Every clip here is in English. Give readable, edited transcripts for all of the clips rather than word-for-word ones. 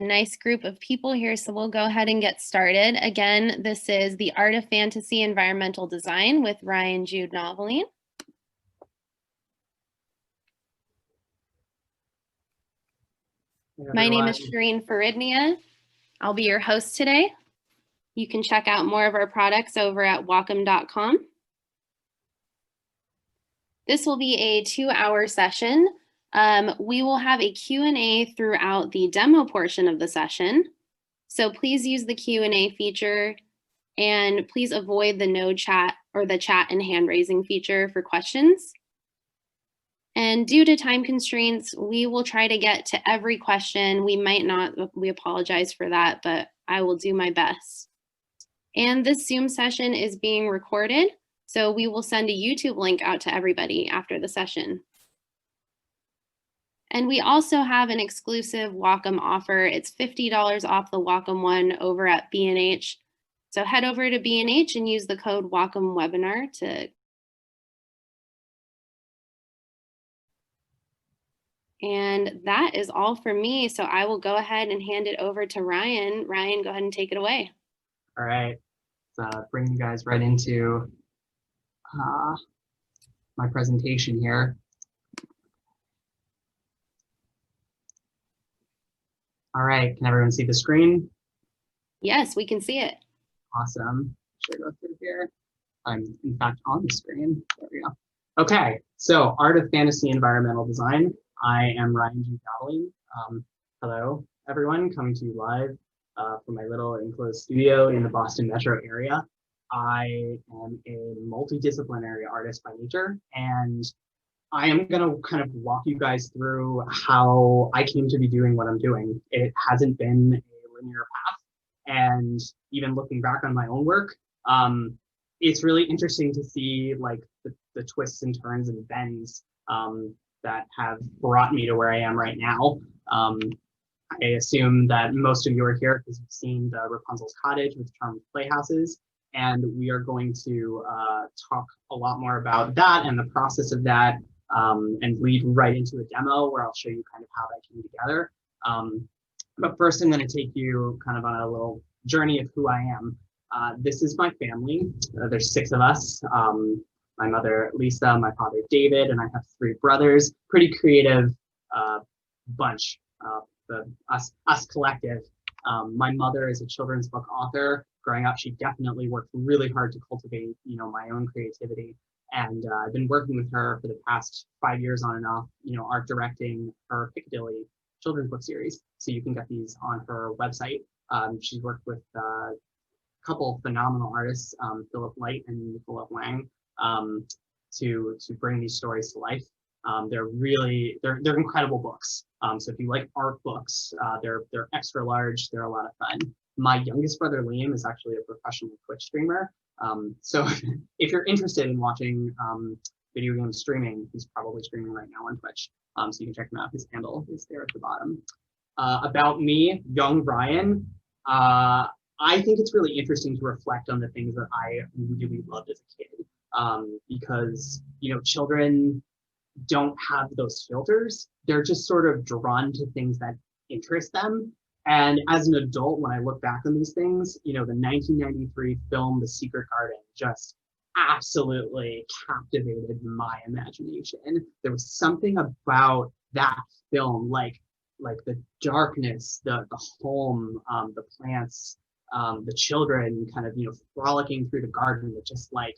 Nice group of people here, so we'll go ahead and get started. Again, this is The Art of Fantasy Environmental Design with Ryan, Jude, Novelline. My name is Shireen Faridnia. I'll be your host today. You can check out more of our products over at Wacom.com. This will be a 2-hour session. We will have a Q&A throughout the demo portion of the session. So please use the Q&A feature and please avoid the no chat or the chat and hand raising feature for questions. And due to time constraints, we will try to get to every question. We might not, we apologize for that, but I will do my best. And this Zoom session is being recorded, so we will send a YouTube link out to everybody after the session. And we also have an exclusive Wacom offer. It's $50 off the Wacom one over at B&H. So head over to B&H and use the code Wacom Webinar to. And that is all for me. So I will go ahead and hand it over to Ryan. Ryan, go ahead and take it away. All right, bring you guys right into my presentation here. All right, can everyone see the screen? Yes, we can see it. Awesome. Should I go through here? I'm in fact on the screen. There we go. Okay, so Art of Fantasy Environmental Design. I am Ryan G. Dowling. Hello, everyone, coming to you live from my little enclosed studio in the Boston metro area. I am a multidisciplinary artist by nature, and I am going to kind of walk you guys through how I came to be doing what I'm doing. It hasn't been a linear path, and even looking back on my own work, it's really interesting to see like the twists and turns and bends that have brought me to where I am right now. I assume that most of you are here because you've seen the Rapunzel's Cottage with charming playhouses, and we are going to talk a lot more about that and the process of that, and lead right into a demo where I'll show you kind of how that came together. But first, I'm going to take you kind of on a little journey of who I am. This is my family. There's 6 of us. My mother, Lisa, my father, David, and I have 3 brothers. Pretty creative bunch, us collective. My mother is a children's book author. Growing up, she definitely worked really hard to cultivate, my own creativity. And I've been working with her for the past 5 years on and off, art directing her Piccadilly children's book series. So you can get these on her website. She's worked with a couple phenomenal artists, Philip Light and Nicola Wang, to bring these stories to life. They're incredible books. So if you like art books, they're extra large. They're a lot of fun. My youngest brother Liam is actually a professional Twitch streamer. So if you're interested in watching video game streaming, he's probably streaming right now on Twitch. So you can check him out. His handle is there at the bottom. About me, young Ryan. I think it's really interesting to reflect on the things that I really loved as a kid, because children don't have those filters. They're just sort of drawn to things that interest them. And as an adult, when I look back on these things, the 1993 film The Secret Garden just absolutely captivated my imagination. There was something about that film, like the darkness, the home, the plants, the children kind of frolicking through the garden, that just like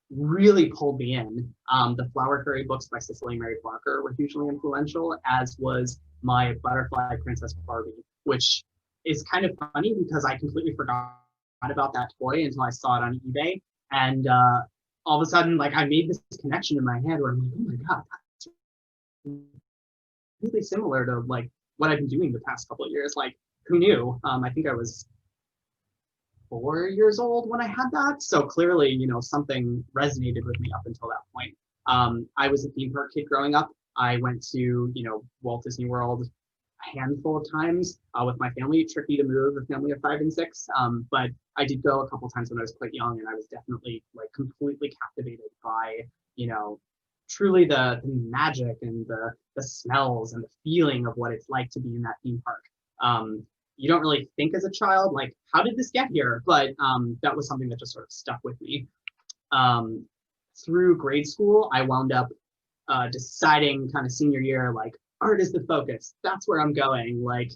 really pulled me in. The Flower Fairy books by Cicely Mary Barker were hugely influential, as was my Butterfly Princess Barbie, which is kind of funny because I completely forgot about that toy until I saw it on eBay, and all of a sudden, like, I made this connection in my head where I'm like, oh my god, that's really similar to like what I've been doing the past couple of years. Like, who knew? I think I was 4 years old when I had that. So clearly, something resonated with me up until that point. I was a theme park kid growing up. I went to, Walt Disney World a handful of times with my family. Tricky to move a family of 5 and 6. But I did go a couple times when I was quite young, and I was definitely like completely captivated by, truly the magic and the smells and the feeling of what it's like to be in that theme park. you don't really think as a child, like, how did this get here? But that was something that just sort of stuck with me. Through grade school, I wound up deciding kind of senior year, like, art is the focus. That's where I'm going. Like,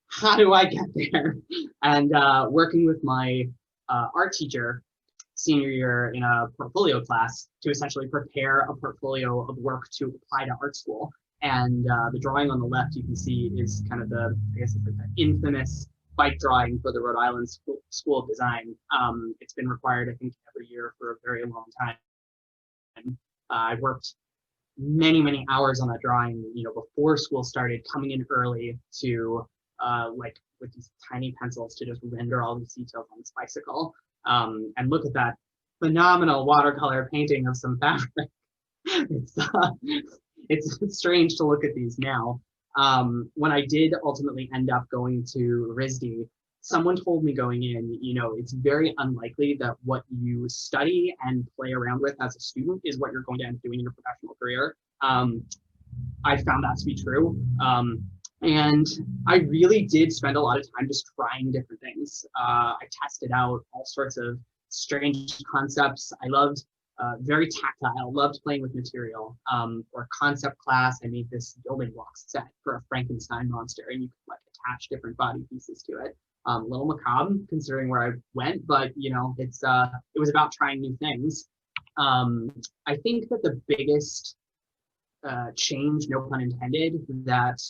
how do I get there? And working with my art teacher senior year in a portfolio class to essentially prepare a portfolio of work to apply to art school. And the drawing on the left you can see is kind of the, I guess it's like the infamous bike drawing for the Rhode Island School of Design. It's been required, I think, every year for a very long time. I worked many hours on that drawing, you know, before school started, coming in early to like with these tiny pencils to just render all these details on this bicycle. And look at that phenomenal watercolor painting of some fabric. It's strange to look at these now. When I did ultimately end up going to RISD, someone told me going in, you know, it's very unlikely that what you study and play around with as a student is what you're going to end up doing in your professional career. I found that to be true. And I really did spend a lot of time just trying different things. I tested out all sorts of strange concepts. I loved very tactile, loved playing with material. For concept class, I made this building block set for a Frankenstein monster, and you could like attach different body pieces to it. A little macabre considering where I went, but you know, it was about trying new things. I think that the biggest change, no pun intended, that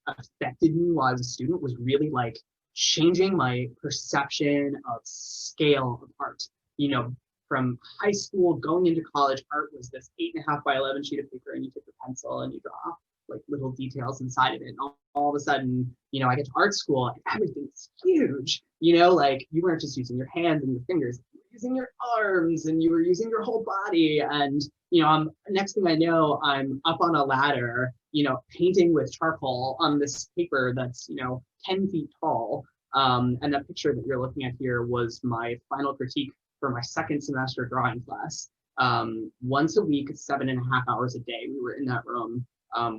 affected me while I was a student was really like changing my perception of scale of art. You know, from high school going into college, art was this 8.5 by 11 sheet of paper, and you take a pencil and you draw like little details inside of it. And all of a sudden, you know, I get to art school and everything's huge. You know, like you weren't just using your hands and your fingers, you were using your arms and you were using your whole body. And, you know, next thing I know, I'm up on a ladder, you know, painting with charcoal on this paper that's, you know, 10 feet tall. And that picture that you're looking at here was my final critique for my second semester drawing class. Once a week, 7.5 hours a day, we were in that room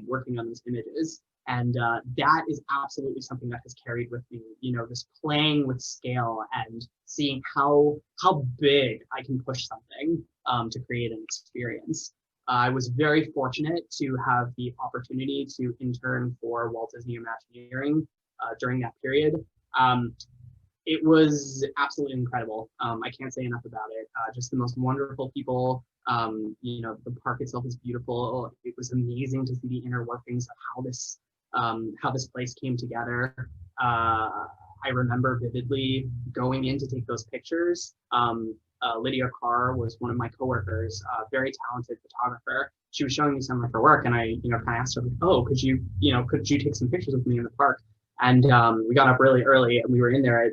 working on these images. And that is absolutely something that has carried with me, you know, this playing with scale and seeing how big I can push something to create an experience. I was very fortunate to have the opportunity to intern for Walt Disney Imagineering during that period. It was absolutely incredible. I can't say enough about it. Just the most wonderful people. You know, the park itself is beautiful. It was amazing to see the inner workings of how this place came together. I remember vividly going in to take those pictures. Lydia Carr was one of my coworkers, very talented photographer. She was showing me some of her work, and I, you know, kind of asked her, oh, could you take some pictures with me in the park? And we got up really early, and we were in there at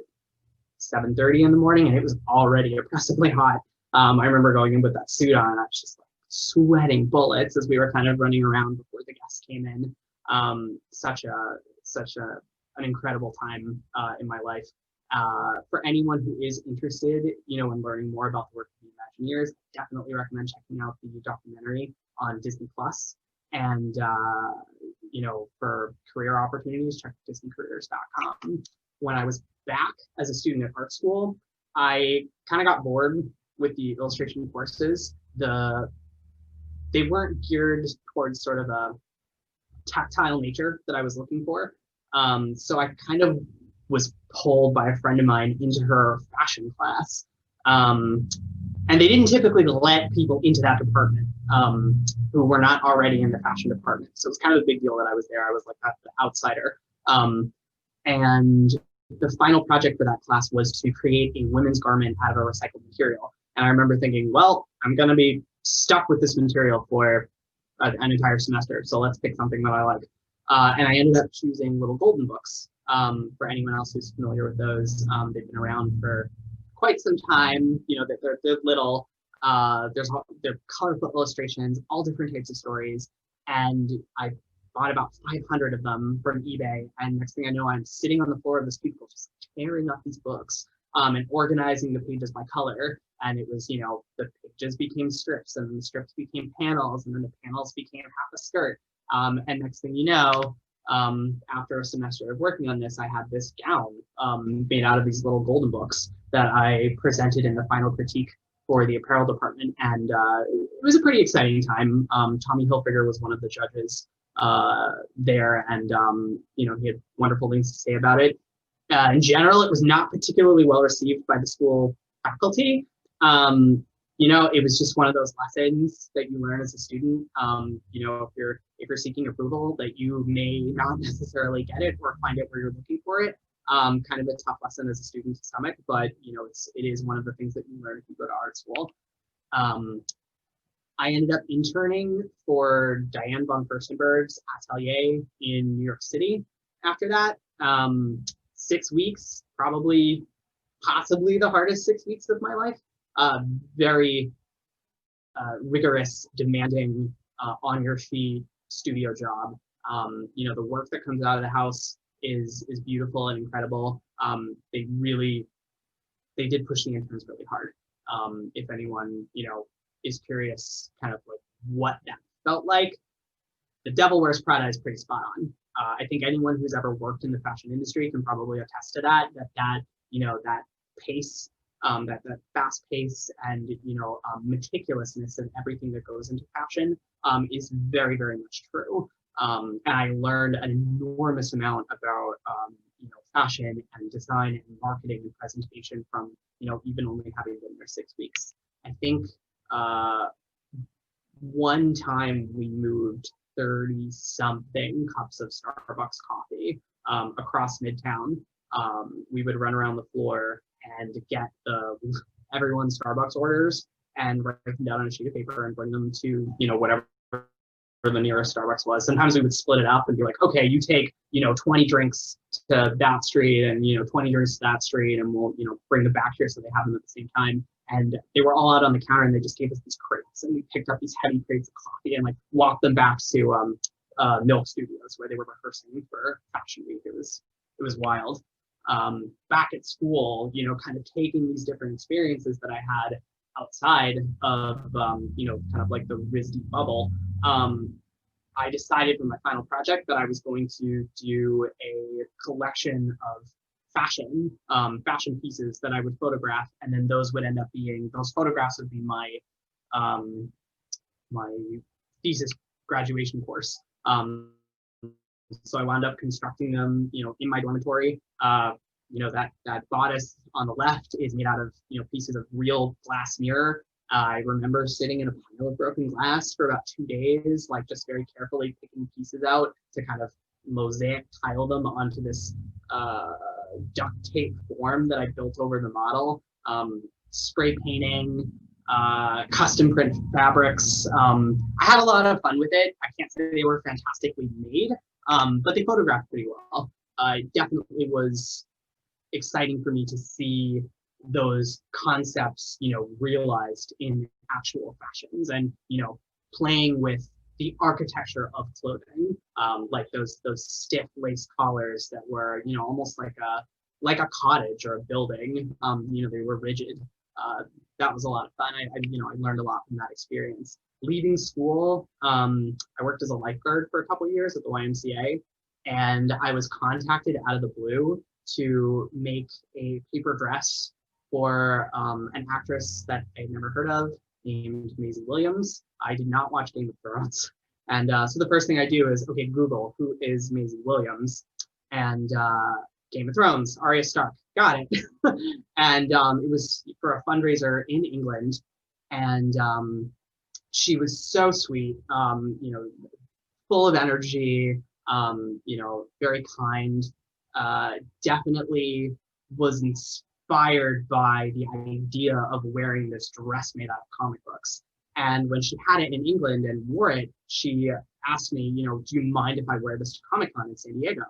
7:30 in the morning, and it was already oppressively hot. I remember going in with that suit on, and I was just like sweating bullets as we were kind of running around before the guests came in. Such an incredible time in my life. For anyone who is interested, you know, in learning more about the work of the Imagineers, I definitely recommend checking out the documentary on Disney Plus. And you know, for career opportunities, check DisneyCareers.com. When I was back as a student at art school, I kind of got bored with the illustration courses. They weren't geared towards sort of a tactile nature that I was looking for. So I kind of was pulled by a friend of mine into her fashion class. And they didn't typically let people into that department who were not already in the fashion department. So it was kind of a big deal that I was there. I was like the outsider. And the final project for that class was to create a women's garment out of a recycled material. And I remember thinking, well, I'm going to be stuck with this material for an entire semester. So let's pick something that I like. And I ended up choosing Little Golden Books. For anyone else who's familiar with those, they've been around for quite some time. You know, they're little, they're colorful illustrations, all different types of stories. And I bought about 500 of them from eBay. And next thing I know, I'm sitting on the floor of this cubicle, just tearing up these books and organizing the pages by color. And it was, you know, the pages became strips, and then the strips became panels, and then the panels became half a skirt. And next thing you know, after a semester of working on this, I had this gown made out of these little golden books that I presented in the final critique for the apparel department, and it was a pretty exciting time. Tommy Hilfiger was one of the judges there, and he had wonderful things to say about it. In general, it was not particularly well received by the school faculty. It was just one of those lessons that you learn as a student. If you're seeking approval, that you may not necessarily get it or find it where you're looking for it. Kind of a tough lesson as a student to stomach, but it is one of the things that you learn if you go to art school. I ended up interning for Diane von Furstenberg's atelier in New York City after that. 6 weeks, possibly the hardest 6 weeks of my life. Very rigorous, demanding, on your feet studio job. The work that comes out of the house is beautiful and incredible. They did push the interns really hard. If anyone, is curious kind of like what that felt like, The Devil Wears Prada is pretty spot on. I think anyone who's ever worked in the fashion industry can probably attest to that pace, that fast pace and meticulousness of everything that goes into fashion is very, very much true. And I learned an enormous amount about fashion and design and marketing and presentation from even only having been there 6 weeks. I think one time we moved 30-something cups of Starbucks coffee across Midtown. We would run around the floor and get everyone's Starbucks orders and write them down on a sheet of paper and bring them to whatever the nearest Starbucks was. Sometimes we would split it up and be like, okay, you take 20 drinks to that street and 20 drinks to that street, and we'll bring them back here so they have them at the same time. And they were all out on the counter, and they just gave us these crates, and we picked up these heavy crates of coffee and walked them back to Milk Studios where they were rehearsing for Fashion Week. It was wild. Back at school, kind of taking these different experiences that I had outside of kind of like the RISD bubble. I decided for my final project that I was going to do a collection of fashion pieces that I would photograph, and then those photographs would be my my thesis graduation course. So I wound up constructing them, in my dormitory. That bodice on the left is made out of, pieces of real glass mirror. I remember sitting in a pile of broken glass for about 2 days, just very carefully picking pieces out to kind of mosaic tile them onto this duct tape form that I built over the model. Spray painting, custom print fabrics. I had a lot of fun with it. I can't say they were fantastically made, but they photographed pretty well. It definitely was exciting for me to see those concepts, realized in actual fashions, and playing with the architecture of clothing, like those stiff lace collars that were, almost like a cottage or a building. They were rigid. That was a lot of fun. I learned a lot from that experience. Leaving school, I worked as a lifeguard for a couple of years at the YMCA, and I was contacted out of the blue to make a paper dress for an actress that I'd never heard of named Maisie Williams. I did not watch Game of Thrones. And so the first thing I do is, okay, Google, who is Maisie Williams? And Game of Thrones, Arya Stark, got it. And it was for a fundraiser in England. And she was so sweet, full of energy, very kind, definitely was inspired by the idea of wearing this dress made out of comic books. And when she had it in England and wore it, she asked me, do you mind if I wear this to ComicCon in San Diego?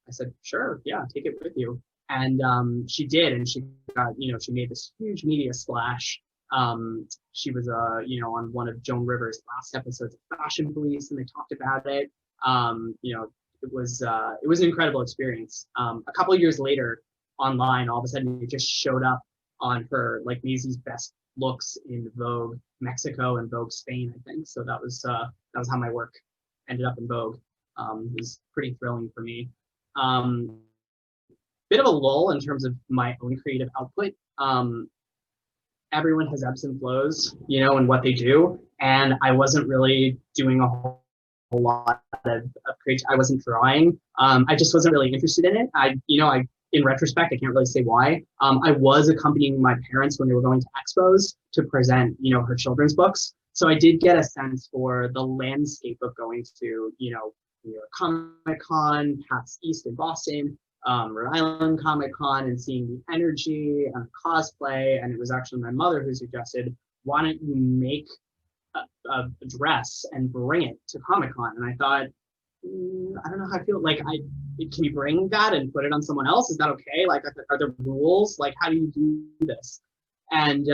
I said, sure, yeah, take it with you. And she did, and she got, she made this huge media splash. She was, on one of Joan Rivers' last episodes of Fashion Police, and they talked about it. It was an incredible experience. A couple of years later, online, all of a sudden, it just showed up on her, Maisie's best looks in Vogue Mexico and Vogue Spain, I think. So that was how my work ended up in Vogue. It was pretty thrilling for me. Bit of a lull in terms of my own creative output. Everyone has ebbs and flows, you know, in what they do, and I wasn't really doing a whole lot of creative. I wasn't drawing. I just wasn't really interested in it. In retrospect, I can't really say why. I was accompanying my parents when they were going to expos to present, you know, her children's books. So I did get a sense for the landscape of going to, you know, New York ComicCon, PAX East in Boston, Rhode Island Comic-Con, and seeing the energy and the cosplay. And it was actually my mother who suggested, why don't you make a dress and bring it to Comic-Con? And I thought, I don't know how I feel. Like, can you bring that and put it on someone else? Is that okay? Like, are there rules? Like, how do you do this? And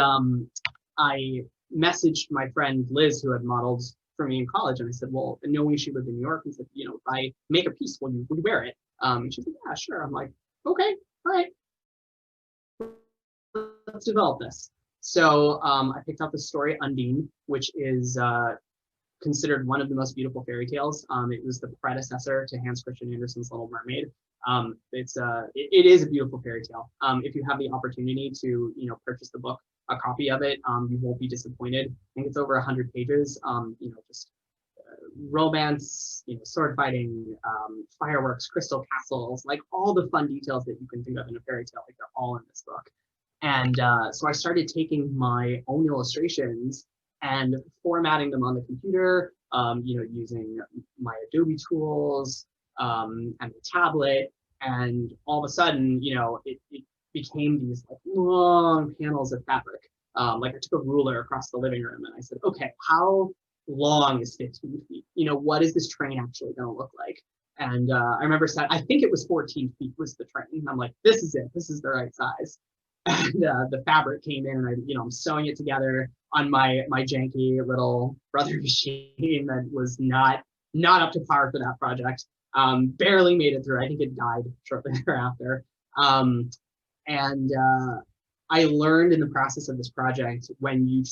I messaged my friend Liz, who had modeled for me in college, and I said, well, knowing she lived in New York, and said, you know, if I make a piece, will you wear it? And she's like, yeah, sure. I'm like, okay, all right, let's develop this. So I picked out the story Undine, which is considered one of the most beautiful fairy tales. It was the predecessor to Hans Christian Andersen's Little Mermaid. It is a beautiful fairy tale. If you have the opportunity to, you know, purchase the book, a copy of it, you won't be disappointed. I think it's over 100 pages. You know, just romance, you know, sword fighting, fireworks, crystal castles, like all the fun details that you can think of in a fairy tale, like they're all in this book. And so I started taking my own illustrations and formatting them on the computer, you know, using my Adobe tools and the tablet. And all of a sudden, you know, it became these like long panels of fabric. Like I took a ruler across the living room and I said, okay, how long is 15 feet? You know, what is this train actually going to look like? And I remember saying, I think it was 14 feet was the train. I'm like, this is it. This is the right size. And the fabric came in, and I'm sewing it together on my janky little brother machine that was not up to par for that project. Barely made it through. I think it died shortly thereafter. And I learned in the process of this project, when you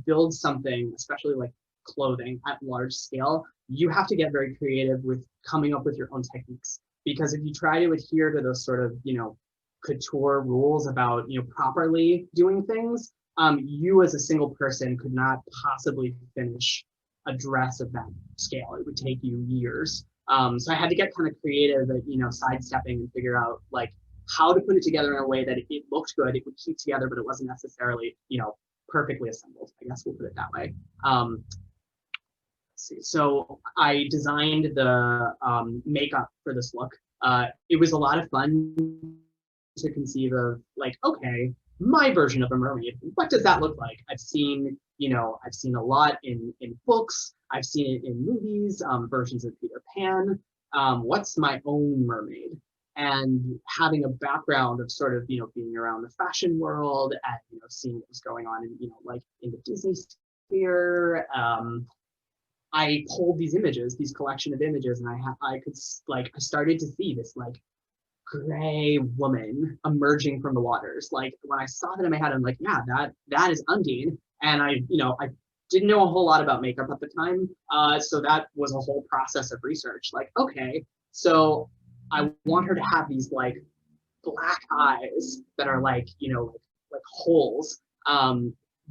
build something, especially like clothing at large scale, you have to get very creative with coming up with your own techniques. Because if you try to adhere to those sort of, you know, couture rules about, you know, properly doing things, you as a single person could not possibly finish a dress of that scale. It would take you years. So I had to get kind of creative at, you know, sidestepping and figure out like how to put it together in a way that it looked good, it would keep together, but it wasn't necessarily, you know, perfectly assembled. I guess we'll put it that way. Let's see. So I designed the makeup for this look. It was a lot of fun to conceive of, like, okay, my version of a mermaid, what does that look like? I've seen a lot in books, I've seen it in movies, versions of Peter Pan. What's my own mermaid? And having a background of sort of, you know, being around the fashion world and, you know, seeing what was going on in, you know, like in the Disney sphere, I pulled these images, these collection of images, and I started to see this like gray woman emerging from the waters. Like when I saw that in my head, I'm like, yeah, that is Undine. And I didn't know a whole lot about makeup at the time. So that was a whole process of research. Like, okay, so I want her to have these like black eyes that are like, you know, like holes.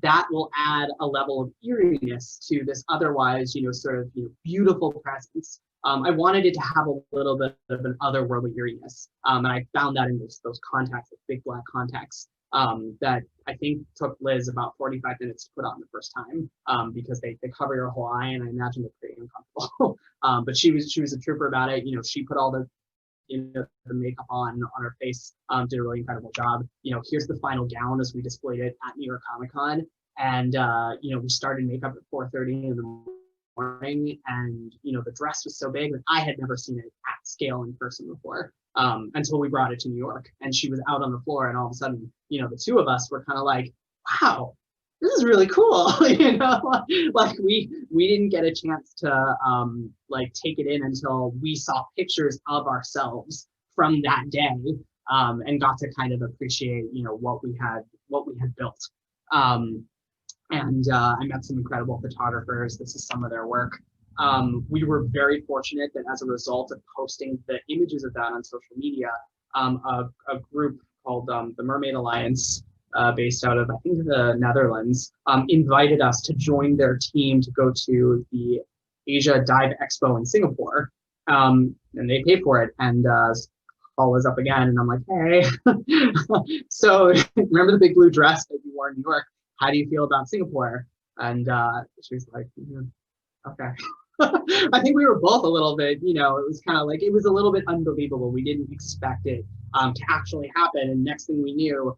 That will add a level of eeriness to this otherwise, you know, sort of, you know, beautiful presence. I wanted it to have a little bit of an otherworldly eeriness. And I found that in those contacts, the big black contacts, that I think took Liz about 45 minutes to put on the first time, because they cover your whole eye, and I imagine they're pretty uncomfortable. But she was a trooper about it. You know, she put all the makeup on her face, did a really incredible job. You know, here's the final gown as we displayed it at New York Comic-Con. And, you know, we started makeup at 4:30 in the morning, and, you know, the dress was so big that I had never seen it at scale in person before, until we brought it to New York, and she was out on the floor, and all of a sudden, you know, the two of us were kind of like, wow, this is really cool. You know, like we didn't get a chance to like take it in until we saw pictures of ourselves from that day, and got to kind of appreciate, you know, what we had built. And I met some incredible photographers. This is some of their work. we were very fortunate that as a result of posting the images of that on social media, a group called the Mermaid Alliance, based out of, I think, the Netherlands, invited us to join their team to go to the Asia Dive Expo in Singapore. And they paid for it. And call us up again, and I'm like, hey, so remember the big blue dress that you wore in New York? How do you feel about Singapore? And she's like, okay. I think we were both a little bit, it was kind of like, it was a little bit unbelievable. We didn't expect it to actually happen. And next thing we knew,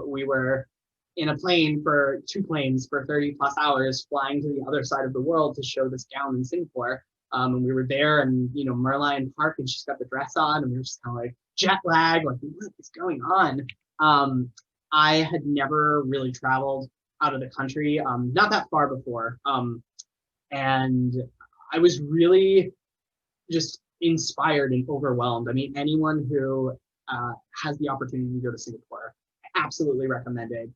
we were in a plane for 2 planes for 30 plus hours flying to the other side of the world to show this gown in Singapore. And we were there, and Merlion Park, and she's got the dress on, and we were just kind of like jet lag, like what is going on? I had never really traveled out of the country, not that far before, and I was really just inspired and overwhelmed. I mean, anyone who has the opportunity to go to Singapore, I absolutely recommend it.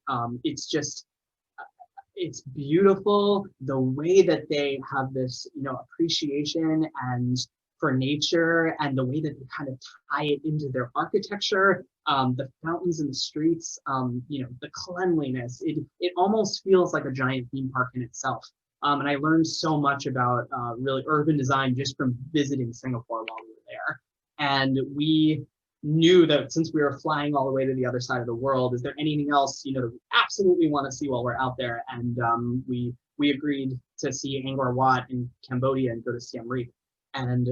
It's beautiful, the way that they have this, appreciation and for nature, and the way that they kind of tie it into their architecture, the fountains in the streets, the cleanliness. It almost feels like a giant theme park in itself. And I learned so much about really urban design just from visiting Singapore while we were there. And we knew that since we were flying all the way to the other side of the world, is there anything else that we absolutely want to see while we're out there? And we agreed to see Angkor Wat in Cambodia and go to Siem Reap. And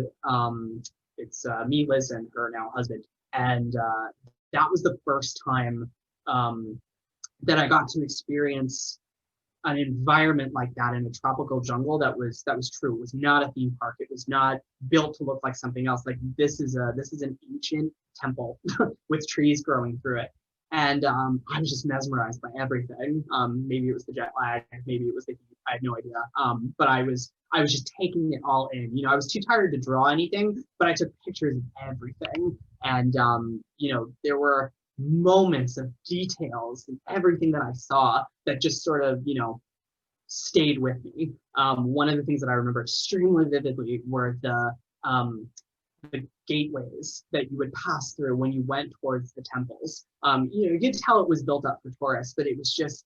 it's me, Liz, and her now husband. And that was the first time that I got to experience an environment like that in a tropical jungle that was true. It was not a theme park. It was not built to look like something else. Like this is an ancient temple with trees growing through it. And I was just mesmerized by everything. Maybe it was the jet lag, maybe it was the heat, I have no idea. But I was just taking it all in. I was too tired to draw anything, but I took pictures of everything. And there were moments of details and everything that I saw that just sort of, stayed with me. One of the things that I remember extremely vividly were the gateways that you would pass through when you went towards the temples. You could tell it was built up for tourists, but it was just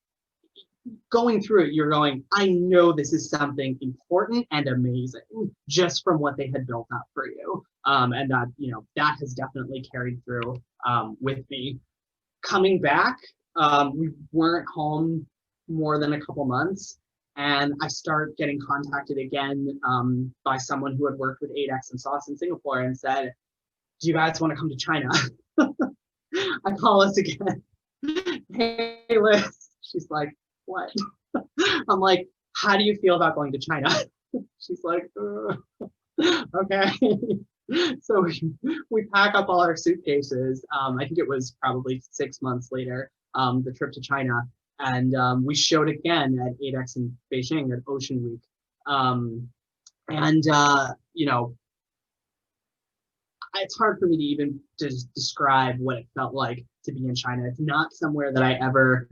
going through it, you're going, I know this is something important and amazing just from what they had built up for you. And that, that has definitely carried through with me. Coming back, we weren't home more than a couple months, and I start getting contacted again by someone who had worked with 8X and saw us in Singapore and said, do you guys want to come to China? I call us again. Hey, Liz. She's like, what? I'm like, how do you feel about going to China? She's like, okay. So we pack up all our suitcases. I think it was probably 6 months later, the trip to China. And we showed again at 8X in Beijing at Ocean Week. It's hard for me to even just describe what it felt like to be in China. It's not somewhere that I ever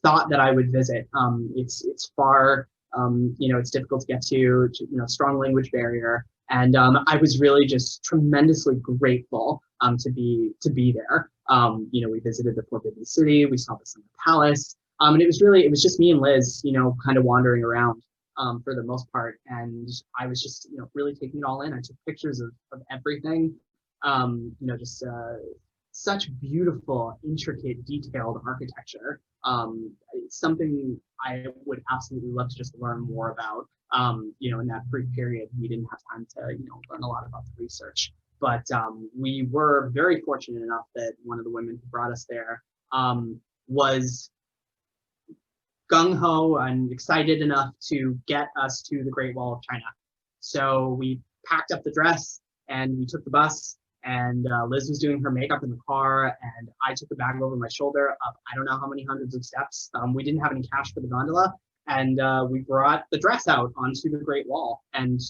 thought that I would visit. It's far, it's difficult to get to, strong language barrier. And I was really just tremendously grateful to be there. We visited the Forbidden City, we saw the Summer Palace, and it was just me and Liz, kind of wandering around for the most part. And I was just, really taking it all in. I took pictures of everything, such beautiful, intricate, detailed architecture. It's something I would absolutely love to just learn more about. In that brief period, we didn't have time to, learn a lot about the research. But we were very fortunate enough that one of the women who brought us there was gung-ho and excited enough to get us to the Great Wall of China. So we packed up the dress and we took the bus, and Liz was doing her makeup in the car, and I took the bag over my shoulder up I don't know how many hundreds of steps. We didn't have any cash for the gondola, and we brought the dress out onto the Great Wall, and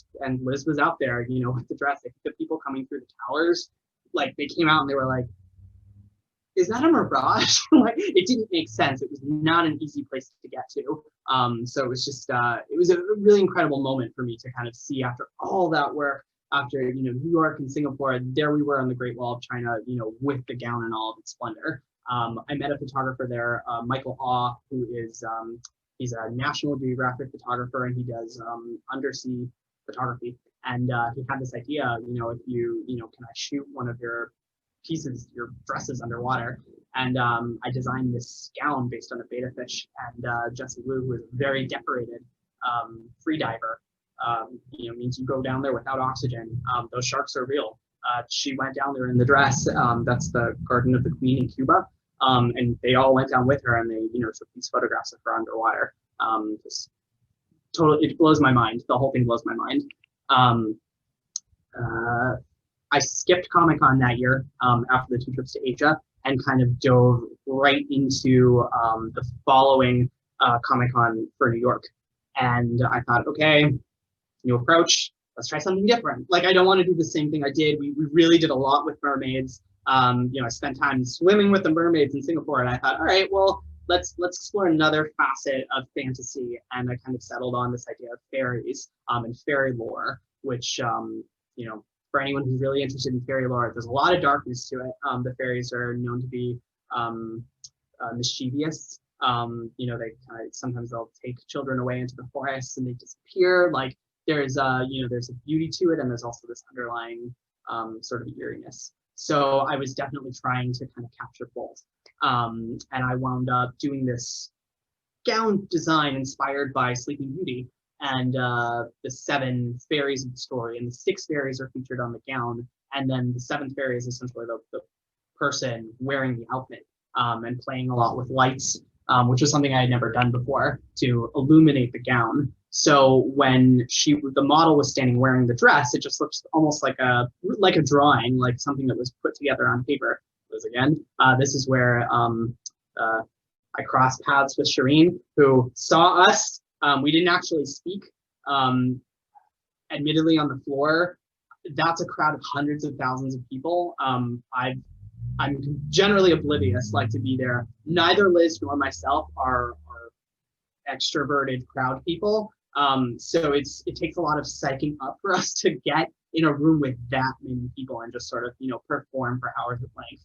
Liz was out there, with the dress. I think the people coming through the towers, like, they came out and they were like, is that a mirage? Like, it didn't make sense. It was not an easy place to get to. So it was just, it was a really incredible moment for me to kind of see after all that work, after, New York and Singapore, there we were on the Great Wall of China, with the gown and all of its splendor. I met a photographer there, Michael Awe, who is, he's a National Geographic photographer, and he does undersea photography. And he had this idea, if you, can I shoot one of your pieces, your dresses underwater? And I designed this gown based on a betta fish. And Jessie Liu, who is a very decorated free diver, means you go down there without oxygen. Those sharks are real. She went down there in the dress. That's the Garden of the Queen in Cuba. And they all went down with her, and they, took these photographs of her underwater. Just totally, it blows my mind. The whole thing blows my mind. I skipped ComicCon that year after the 2 trips to Asia, and kind of dove right into the following ComicCon for New York. And I thought, okay, new approach, let's try something different. Like, I don't want to do the same thing I did. We really did a lot with mermaids. I spent time swimming with the mermaids in Singapore, and I thought, all right, well, let's explore another facet of fantasy. And I kind of settled on this idea of fairies and fairy lore, which, for anyone who's really interested in fairy lore, there's a lot of darkness to it. The fairies are known to be mischievous. They sometimes they'll take children away into the forest and they disappear. Like, there's a beauty to it, and there's also this underlying sort of eeriness. So I was definitely trying to kind of capture both. And I wound up doing this gown design inspired by Sleeping Beauty and the 7 fairies of the story. And the 6 fairies are featured on the gown. And then the 7th fairy is essentially the person wearing the outfit and playing a lot with lights, which was something I had never done before, to illuminate the gown. So when the model was standing wearing the dress, it just looks almost like a drawing, like something that was put together on paper. This is where I crossed paths with Shireen, who saw us. We didn't actually speak. Admittedly, on the floor, that's a crowd of hundreds of thousands of people. I'm generally oblivious, like, to be there. Neither Liz nor myself are extroverted crowd people. So it takes a lot of psyching up for us to get in a room with that many people and just sort of, perform for hours at length.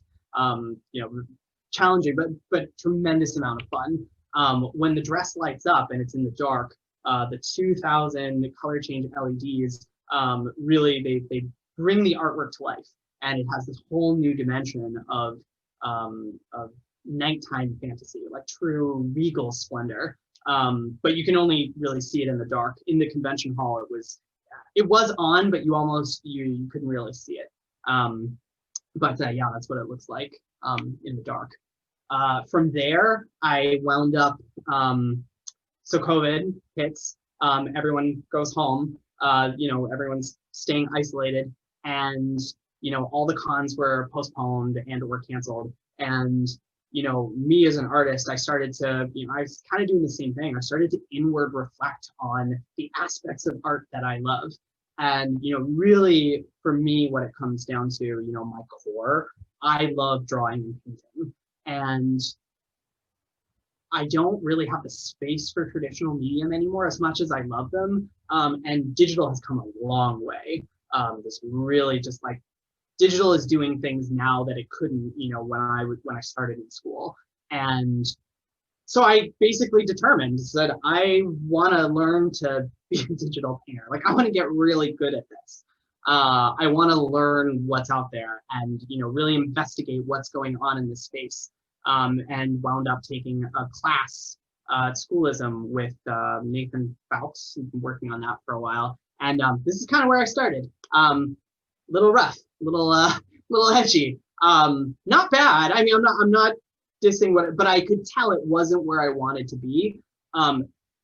Challenging, but tremendous amount of fun. When the dress lights up and it's in the dark, the 2000 color change LEDs, really, they bring the artwork to life. And it has this whole new dimension of nighttime fantasy, like true regal splendor. But you can only really see it in the dark. In the convention hall, it was on, but you couldn't really see it. Yeah, that's what it looks like in the dark. From there, I wound up, so COVID hits, everyone goes home, everyone's staying isolated, and, all the cons were postponed and or canceled. And, me as an artist, I started to, I was kind of doing the same thing. I started to inward reflect on the aspects of art that I love. And, really, for me, what it comes down to, my core, I love drawing and painting. And I don't really have the space for traditional medium anymore, as much as I love them. And digital has come a long way. This really just like, digital is doing things now that it couldn't, when I started in school. And so I basically determined that I want to learn to be a digital painter. Like, I want to get really good at this. I want to learn what's out there and, really investigate what's going on in this space. And wound up taking a class at Schoolism with Nathan Fouts, who's been working on that for a while. And this is kind of where I started. Little rough, little edgy. Not bad. I mean, I'm not dissing but I could tell it wasn't where I wanted to be.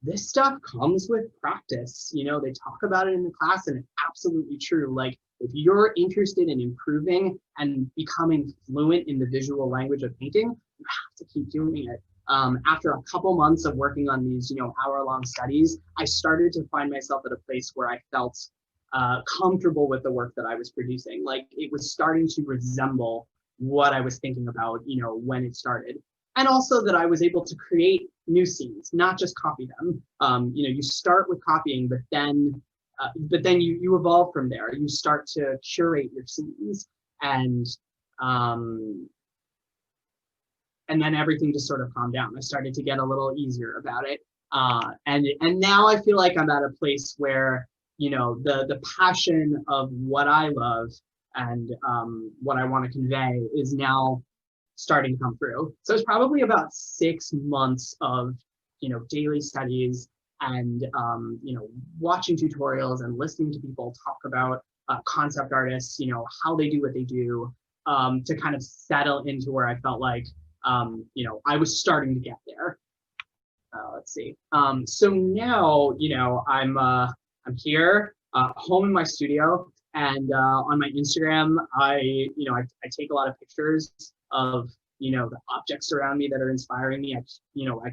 This stuff comes with practice. They talk about it in the class, and it's absolutely true. Like, if you're interested in improving and becoming fluent in the visual language of painting, you have to keep doing it. After a couple months of working on these, hour-long studies, I started to find myself at a place where I felt comfortable with the work that I was producing. Like, it was starting to resemble what I was thinking about, when it started. And also that I was able to create new scenes, not just copy them. You start with copying, but then you evolve from there. You start to curate your scenes, and then everything just sort of calmed down. I started to get a little easier about it. And now I feel like I'm at a place where, the passion of what I love and what I want to convey is now starting to come through. So it's probably about 6 months of, daily studies and, watching tutorials and listening to people talk about concept artists, how they do what they do, to kind of settle into where I felt like, I was starting to get there. Let's see. So now, I'm here, home in my studio, and on my Instagram, I take a lot of pictures of, the objects around me that are inspiring me. I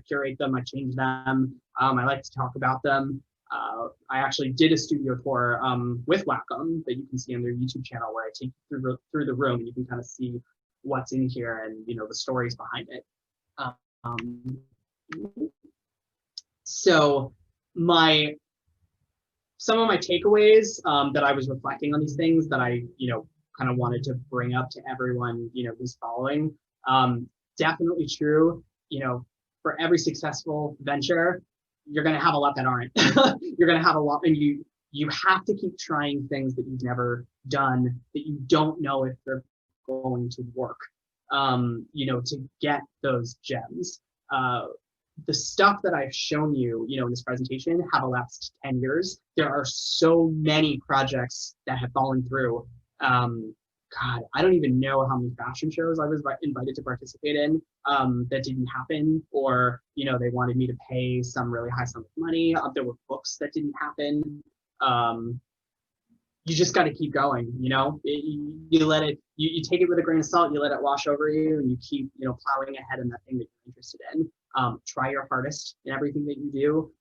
curate them, I change them. I like to talk about them. I actually did a studio tour with Wacom that you can see on their YouTube channel, where I take you through the room, and you can kind of see what's in here and, the stories behind it. So some of my takeaways that I was reflecting on these things that I, kind of wanted to bring up to everyone, who's following. Definitely true. For every successful venture, you're going to have a lot that aren't. You're going to have a lot, and you have to keep trying things that you've never done, that you don't know if they're going to work, to get those gems. The stuff that I've shown you, in this presentation have elapsed 10 years. There are so many projects that have fallen through. God, I don't even know how many fashion shows I was invited to participate in that didn't happen, or, they wanted me to pay some really high sum of money. There were books that didn't happen. You just got to keep going, you let it, you take it with a grain of salt, you let it wash over you, and you keep, plowing ahead in that thing that you're interested in. Try your hardest in everything that you do.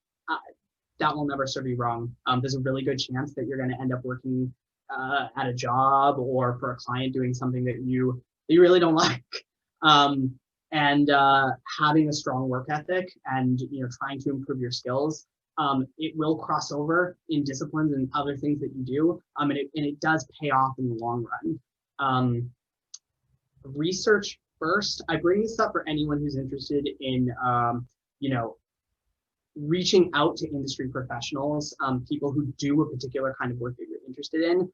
That will never serve you wrong. There's a really good chance that you're going to end up working at a job or for a client doing something that you really don't like. And having a strong work ethic and, trying to improve your skills, it will cross over in disciplines and other things that you do. And it does pay off in the long run. Research first. I bring this up for anyone who's interested in, reaching out to industry professionals, people who do a particular kind of work that you're interested in.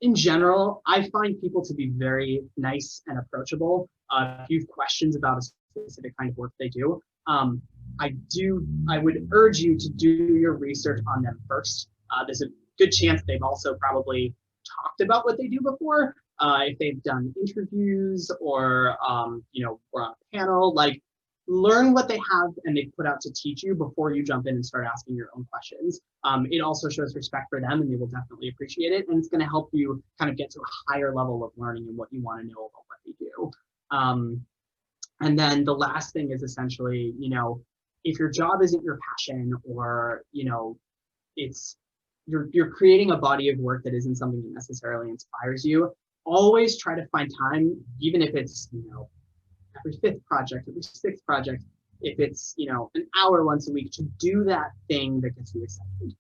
In general, I find people to be very nice and approachable. If you have questions about a specific kind of work they do, I would urge you to do your research on them first. There's a good chance they've also probably talked about what they do before. If they've done interviews or, or on a panel, learn what they have and they put out to teach you before you jump in and start asking your own questions. It also shows respect for them, and they will definitely appreciate it. And it's going to help you kind of get to a higher level of learning and what you want to know about what they do. And then the last thing is essentially, if your job isn't your passion, or, it's you're creating a body of work that isn't something that necessarily inspires you, always try to find time, even if it's, every 5th project, every 6th project, if it's, an hour once a week, to do that thing that gets you excited,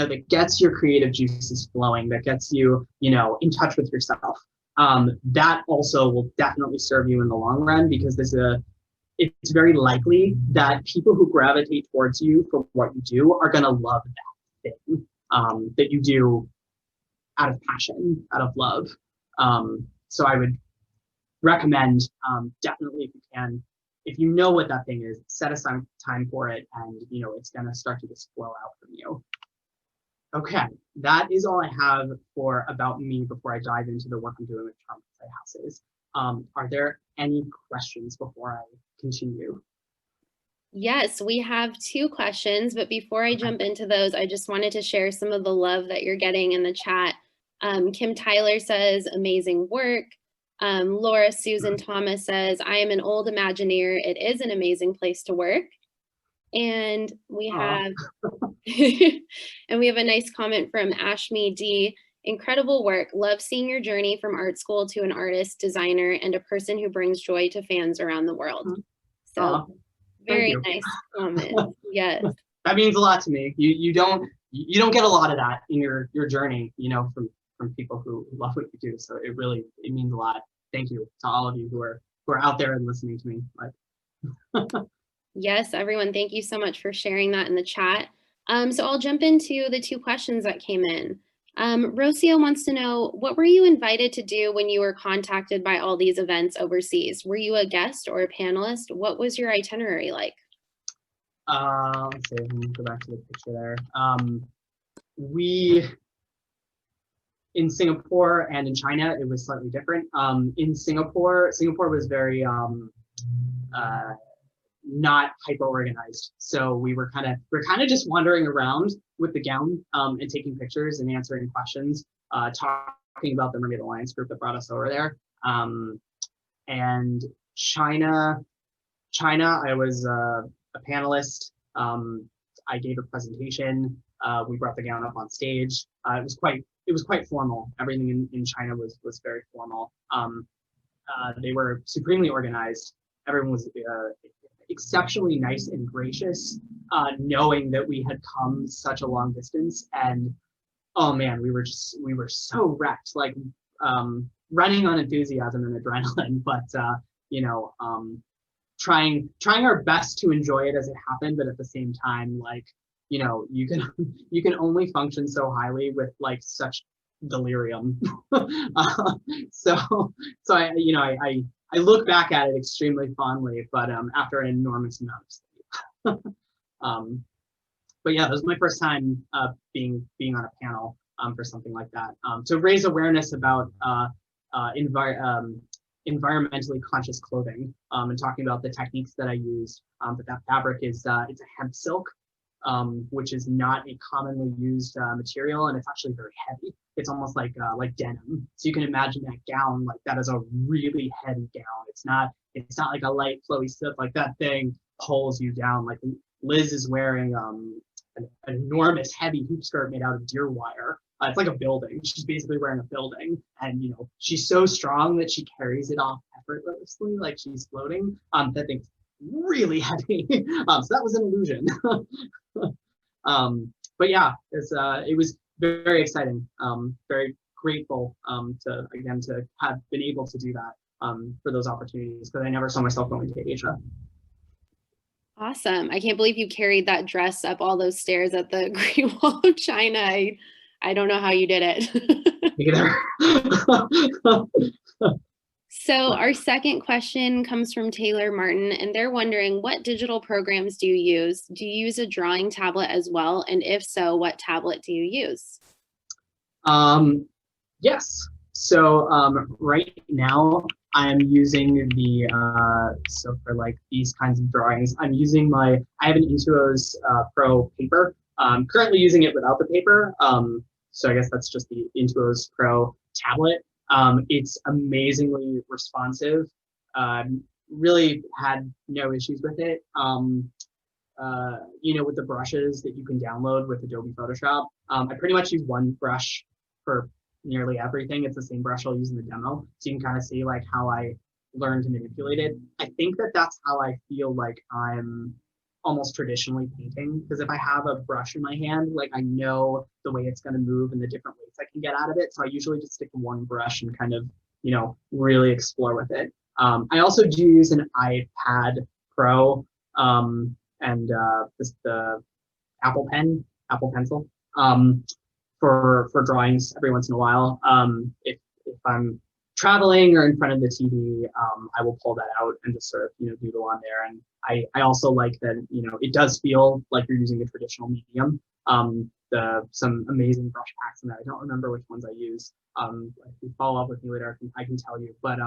that gets your creative juices flowing, that gets you, in touch with yourself. That also will definitely serve you in the long run, because it's very likely that people who gravitate towards you for what you do are going to love that thing that you do out of passion, out of love. So I would recommend, definitely, if you can, if you know what that thing is, set aside time for it, and it's going to start to just flow out from you. Okay, that is all I have for about me before I dive into the work I'm doing with Charm Playhouses. Are there any questions before I continue? Yes, we have 2 questions, but before I jump into those, I just wanted to share some of the love that you're getting in the chat. Kim Tyler says, amazing work. Laura Susan Thomas says, I am an old Imagineer. It is an amazing place to work. And we have and we have a nice comment from Ashmi D. Incredible work. Love seeing your journey from art school to an artist, designer, and a person who brings joy to fans around the world. So Thank very you. nice comment. Yes. That means a lot to me. You don't get a lot of that in your journey, you know, from people who love what you do. So it means a lot. Thank you to all of you who are out there and listening to me. Yes, everyone, thank you so much for sharing that in the chat. So I'll jump into the 2 questions that came in. Rocio wants to know, what were you invited to do when you were contacted by all these events overseas? Were you a guest or a panelist? What was your itinerary like? Let's see, let me go back to the picture there. We, in Singapore and in China, it was slightly different. In Singapore was very not hyper organized. So we're kind of just wandering around with the gown and taking pictures and answering questions, talking about the Mermaid Alliance group that brought us over there. And China, I was a panelist. I gave a presentation. We brought the gown up on stage. It was quite formal. Everything in China was very formal. They were supremely organized. Everyone was exceptionally nice and gracious, knowing that we had come such a long distance. And oh man, we were so wrecked, like running on enthusiasm and adrenaline, but you know, trying our best to enjoy it as it happened, but at the same time, like, you know, you can only function so highly with like such delirium. So I, you know, I look back at it extremely fondly, but after an enormous amount of sleep. But yeah, that was my first time being on a panel for something like that, to raise awareness about environmentally conscious clothing, and talking about the techniques that I used. But that fabric is it's a hemp silk, which is not a commonly used material, and it's actually very heavy. It's almost like denim. So you can imagine that gown, like that is a really heavy gown. It's not like a light flowy slip. Like that thing pulls you down. Like Liz is wearing an enormous heavy hoop skirt made out of deer wire. It's like a building. She's basically wearing a building, and you know, she's so strong that she carries it off effortlessly, like she's floating. That thing's really heavy. So that was an illusion. But yeah, it was very exciting. Very grateful to have been able to do that for those opportunities, because I never saw myself going to Asia. Awesome. I can't believe you carried that dress up all those stairs at the Great Wall of China. I don't know how you did it. Either. So our second question comes from Taylor Martin, and they're wondering, what digital programs do you use? Do you use a drawing tablet as well? And if so, what tablet do you use? Yes. So right now I'm using so for like these kinds of drawings, I have an Intuos Pro paper. I'm currently using it without the paper. So I guess that's just the Intuos Pro tablet. It's amazingly responsive. Really had no issues with it. You know, with the brushes that you can download with Adobe Photoshop, I pretty much use one brush for nearly everything. It's the same brush I'll use in the demo, so you can kind of see like how I learned to manipulate it. I think that's how I feel like I'm almost traditionally painting, because if I have a brush in my hand, like I know the way it's going to move and the different ways I can get out of it. So I usually just stick to one brush and kind of, you know, really explore with it. I also do use an iPad Pro and the Apple Pencil for drawings every once in a while. If I'm traveling or in front of the TV, I will pull that out and just sort of, you know, doodle on there. And I also like that, you know, it does feel like you're using a traditional medium. Some amazing brush packs in there. I don't remember which ones I use. If you follow up with me later, I can tell you. But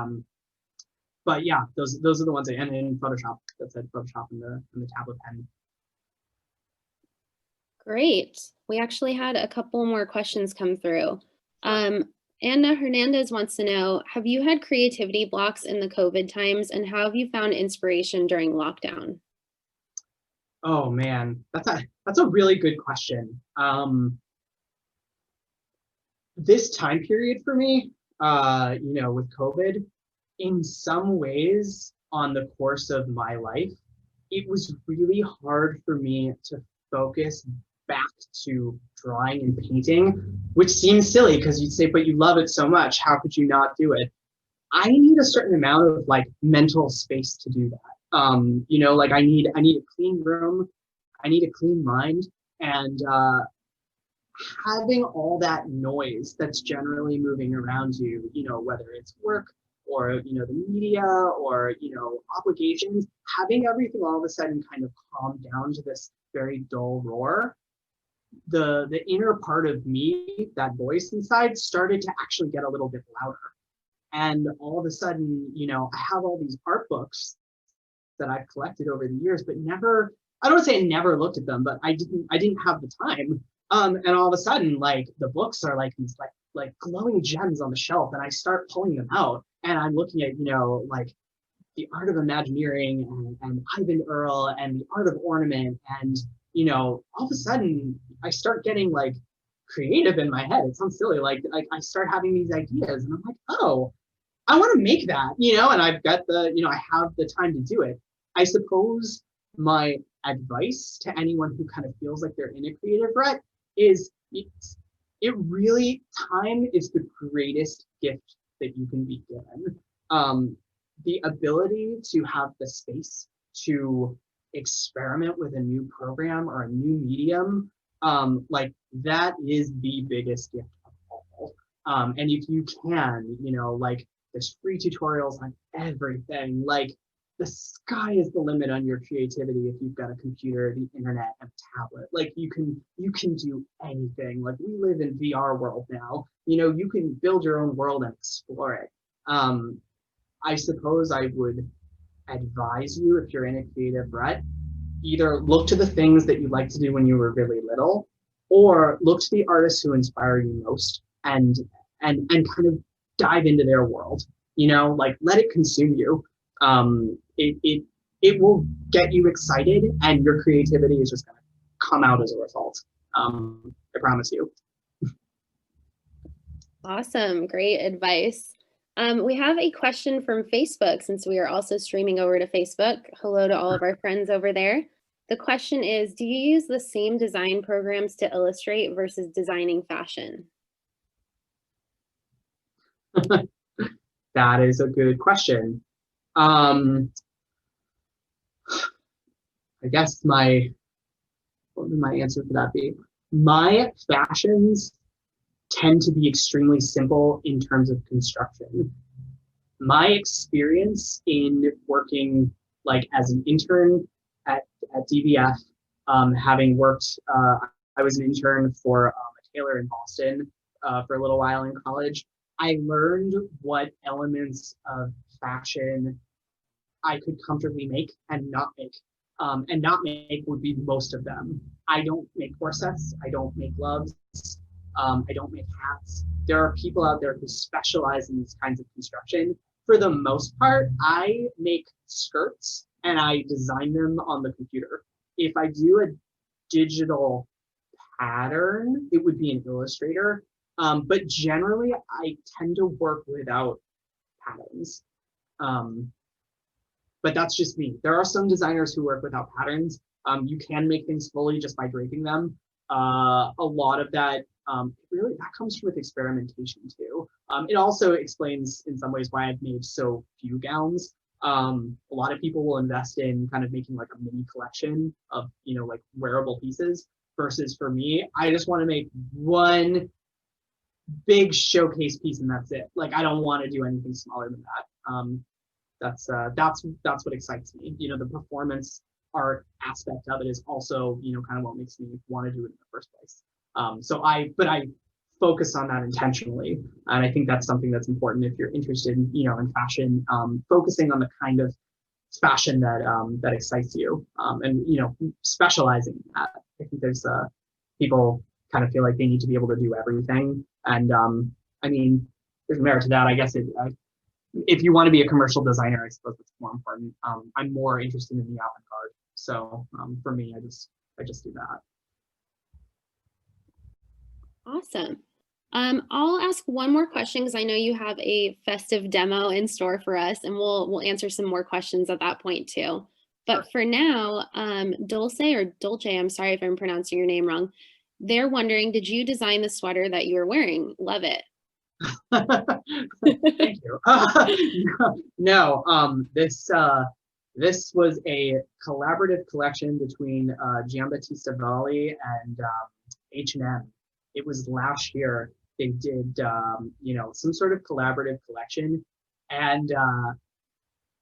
yeah, those are the ones. And in Photoshop, that said Photoshop in the tablet pen. Great. We actually had a couple more questions come through. Anna Hernandez wants to know, have you had creativity blocks in the COVID times, and how have you found inspiration during lockdown? Oh man, that's a really good question. this time period for me, you know, with COVID, in some ways on the course of my life, it was really hard for me to focus back to drawing and painting, which seems silly because you'd say, but you love it so much. How could you not do it? I need a certain amount of like mental space to do that. You know, like I need a clean room, I need a clean mind, and having all that noise that's generally moving around you, you know, whether it's work or, you know, the media or, you know, obligations, having everything all of a sudden kind of calm down to this very dull roar, the inner part of me, that voice inside, started to actually get a little bit louder. And all of a sudden, you know, I have all these art books that I've collected over the years, but never, I don't want to say I never looked at them, but I didn't have the time. And all of a sudden, like the books are like these like glowing gems on the shelf, and I start pulling them out, and I'm looking at, you know, like the art of Imagineering and Ivan Earl and the art of ornament, and you know, all of a sudden I start getting like creative in my head. It sounds silly, like I start having these ideas, and I'm like, oh, I want to make that, you know, and I've got the, you know, I have the time to do it. I suppose my advice to anyone who kind of feels like they're in a creative rut is it really, time is the greatest gift that you can be given. The ability to have the space to experiment with a new program or a new medium, like that is the biggest gift of all. And if you can, you know, like there's free tutorials on everything. Like the sky is the limit on your creativity if you've got a computer, the internet, and a tablet. Like you can do anything. Like we live in VR world now. You know, you can build your own world and explore it. I suppose I would advise you, if you're in a creative rut, either look to the things that you liked to do when you were really little, or look to the artists who inspire you most and kind of dive into their world. You know, like let it consume you. It will get you excited, and your creativity is just gonna come out as a result. I promise you. Awesome, great advice. We have a question from Facebook, since we are also streaming over to Facebook. Hello to all of our friends over there. The question is, do you use the same design programs to illustrate versus designing fashion? That is a good question. I guess what would my answer for that be? My fashions tend to be extremely simple in terms of construction. My experience in working like as an intern at DVF, having worked, I was an intern for a tailor in Boston for a little while in college. I learned what elements of fashion I could comfortably make and not make. And not make would be most of them. I don't make corsets. I don't make gloves. I don't make hats. There are people out there who specialize in these kinds of construction. For the most part, I make skirts and I design them on the computer. If I do a digital pattern, it would be an Illustrator. But generally, I tend to work without patterns. But that's just me. There are some designers who work without patterns. You can make things fully just by draping them. A lot of that, really, that comes with experimentation too. It also explains in some ways why I've made so few gowns. A lot of people will invest in kind of making like a mini collection of, you know, like wearable pieces, versus for me, I just want to make one big showcase piece and that's it. Like I don't want to do anything smaller than that. That's what excites me. You know, the performance art aspect of it is also, you know, kind of what makes me want to do it in the first place. But I focus on that intentionally, and I think that's something that's important if you're interested in, you know, in fashion, focusing on the kind of fashion that that excites you, and you know, specializing in that. I think there's people kind of feel like they need to be able to do everything, and I mean, there's merit to that. I guess if you want to be a commercial designer, I suppose it's more important. I'm more interested in the avant-garde. So for me, I just do that. Awesome. I'll ask one more question because I know you have a festive demo in store for us, and we'll answer some more questions at that point too. But for now, Dulce or Dolce, I'm sorry if I'm pronouncing your name wrong. They're wondering, did you design the sweater that you were wearing? Love it. Thank you. No, this was a collaborative collection between Giambattista Valli and H&M. It was last year. They did, some sort of collaborative collection, and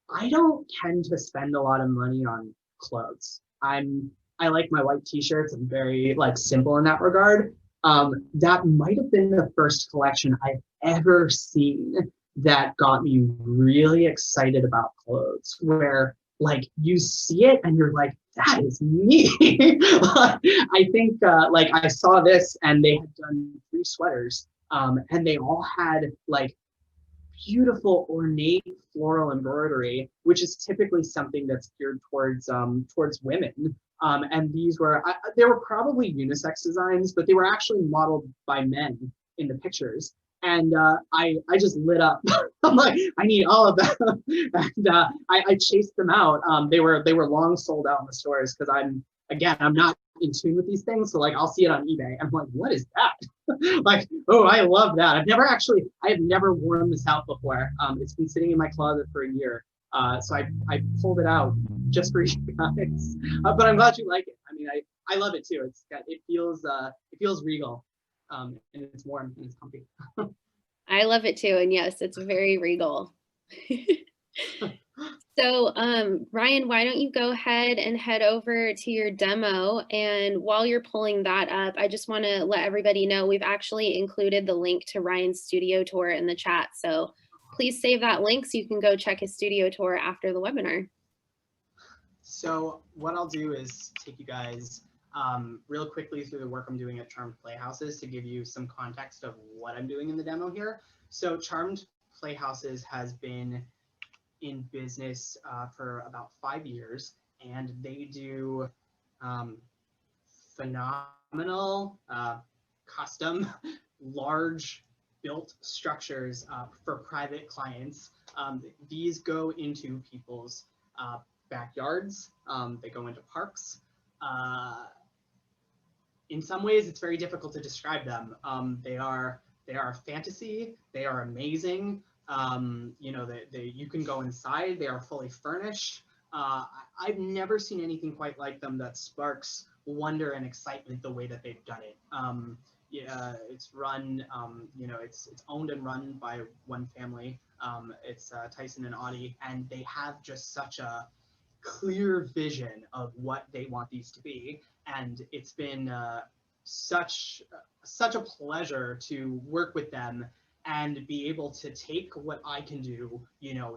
I don't tend to spend a lot of money on clothes. I like my white t-shirts. I'm very like simple in that regard. That might have been the first collection I've ever seen that got me really excited about clothes, where like you see it and you're like, that is me. I think like I saw this and they had done 3 sweaters, and they all had like beautiful ornate floral embroidery, which is typically something that's geared towards women. And these were they were probably unisex designs, but they were actually modeled by men in the pictures. And I just lit up. I'm like, I need all of them. And I chased them out. They were long sold out in the stores because I'm not in tune with these things. So like I'll see it on eBay. I'm like, what is that? Like, oh, I love that. I have never worn this out before. It's been sitting in my closet for a year. So I pulled it out just for you guys. But I'm glad you like it. I mean, I love it too. It feels regal. And it's warm and it's comfy. I love it too. And yes, it's very regal. So, Ryan, why don't you go ahead and head over to your demo? And while you're pulling that up, I just want to let everybody know we've actually included the link to Ryan's studio tour in the chat. So please save that link so you can go check his studio tour after the webinar. So what I'll do is take you guys real quickly through the work I'm doing at Charmed Playhouses to give you some context of what I'm doing in the demo here. So Charmed Playhouses has been in business for about 5 years, and they do phenomenal custom large built structures for private clients. These go into people's backyards, they go into parks. In some ways, it's very difficult to describe them. They are fantasy. They are amazing. You can go inside. They are fully furnished. I've never seen anything quite like them that sparks wonder and excitement the way that they've done it. It's run, it's owned and run by one family. It's Tyson and Audie, and they have just such a clear vision of what they want these to be. And it's been such a pleasure to work with them and be able to take what I can do,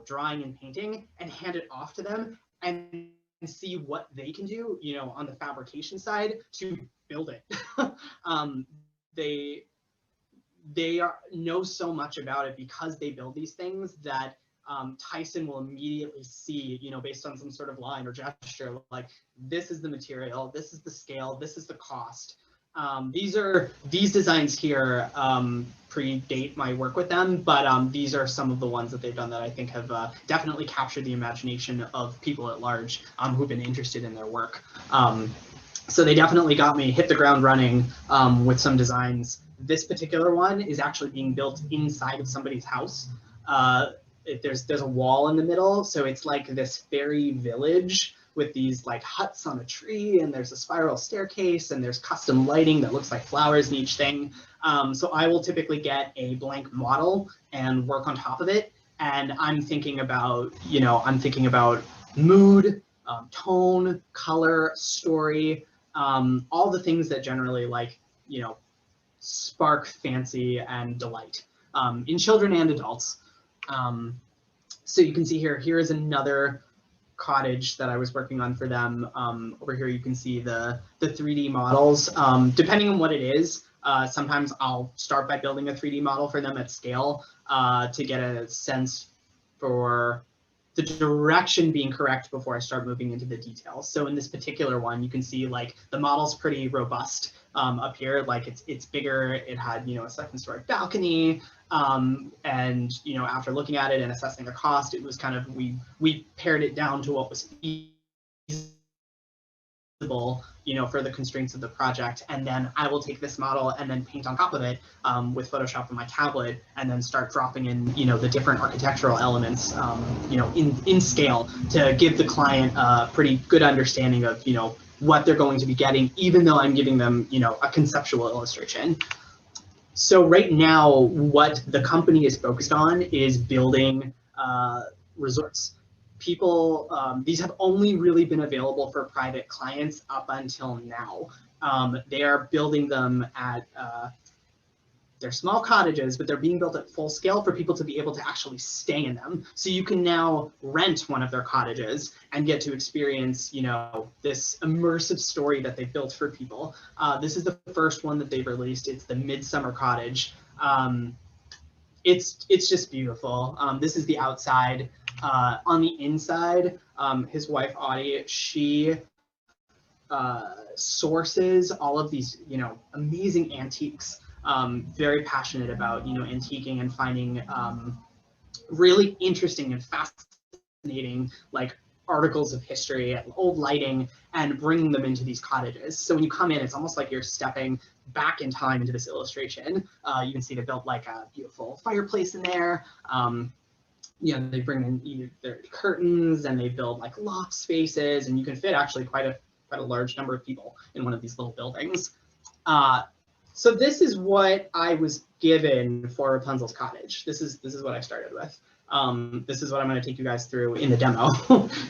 drawing and painting, and hand it off to them and see what they can do, on the fabrication side to build it. They know so much about it because they build these things that Tyson will immediately see, based on some sort of line or gesture, like, this is the material, this is the scale, this is the cost. These designs here predate my work with them, but these are some of the ones that they've done that I think have definitely captured the imagination of people at large who've been interested in their work. So they definitely got me hit the ground running with some designs. This particular one is actually being built inside of somebody's house. There's a wall in the middle, so it's like this fairy village with these like huts on a tree, and there's a spiral staircase, and there's custom lighting that looks like flowers in each thing. So I will typically get a blank model and work on top of it. And I'm thinking about, mood, tone, color, story, all the things that generally spark fancy and delight in children and adults. So you can see here is another cottage that I was working on for them. Over here you can see the 3D models. Depending on what it is, sometimes I'll start by building a 3D model for them at scale to get a sense for the direction being correct before I start moving into the details. So in this particular one, you can see like the model's pretty robust up here. Like it's bigger. It had, you know, a second story balcony. And, you know, after looking at it and assessing the cost, it was kind of, we pared it down to what was feasible, you know, for the constraints of the project. And then I will take this model and then paint on top of it with Photoshop on my tablet, and then start dropping in, you know, the different architectural elements, you know, in scale to give the client a pretty good understanding of, you know, what they're going to be getting, even though I'm giving them, you know, a conceptual illustration. So right now, what the company is focused on is building resorts. People, these have only really been available for private clients up until now. They are building them at, they're small cottages, but they're being built at full scale for people to be able to actually stay in them. So you can now rent one of their cottages and get to experience, you know, this immersive story that they've built for people. This is the first one that they've released. It's the Midsummer Cottage. It's just beautiful. This is the outside. On the inside, his wife Audie, she sources all of these, you know, amazing antiques. Very passionate about, you know, antiquing and finding really interesting and fascinating, like, articles of history and old lighting, and bringing them into these cottages. So when you come in, it's almost like you're stepping back in time into this illustration. You can see they built like a beautiful fireplace in there. You know, they bring in their curtains, and they build like loft spaces, and you can fit actually quite a large number of people in one of these little buildings. So this is what I was given for Rapunzel's cottage. This is what I started with. This is what I'm going to take you guys through in the demo,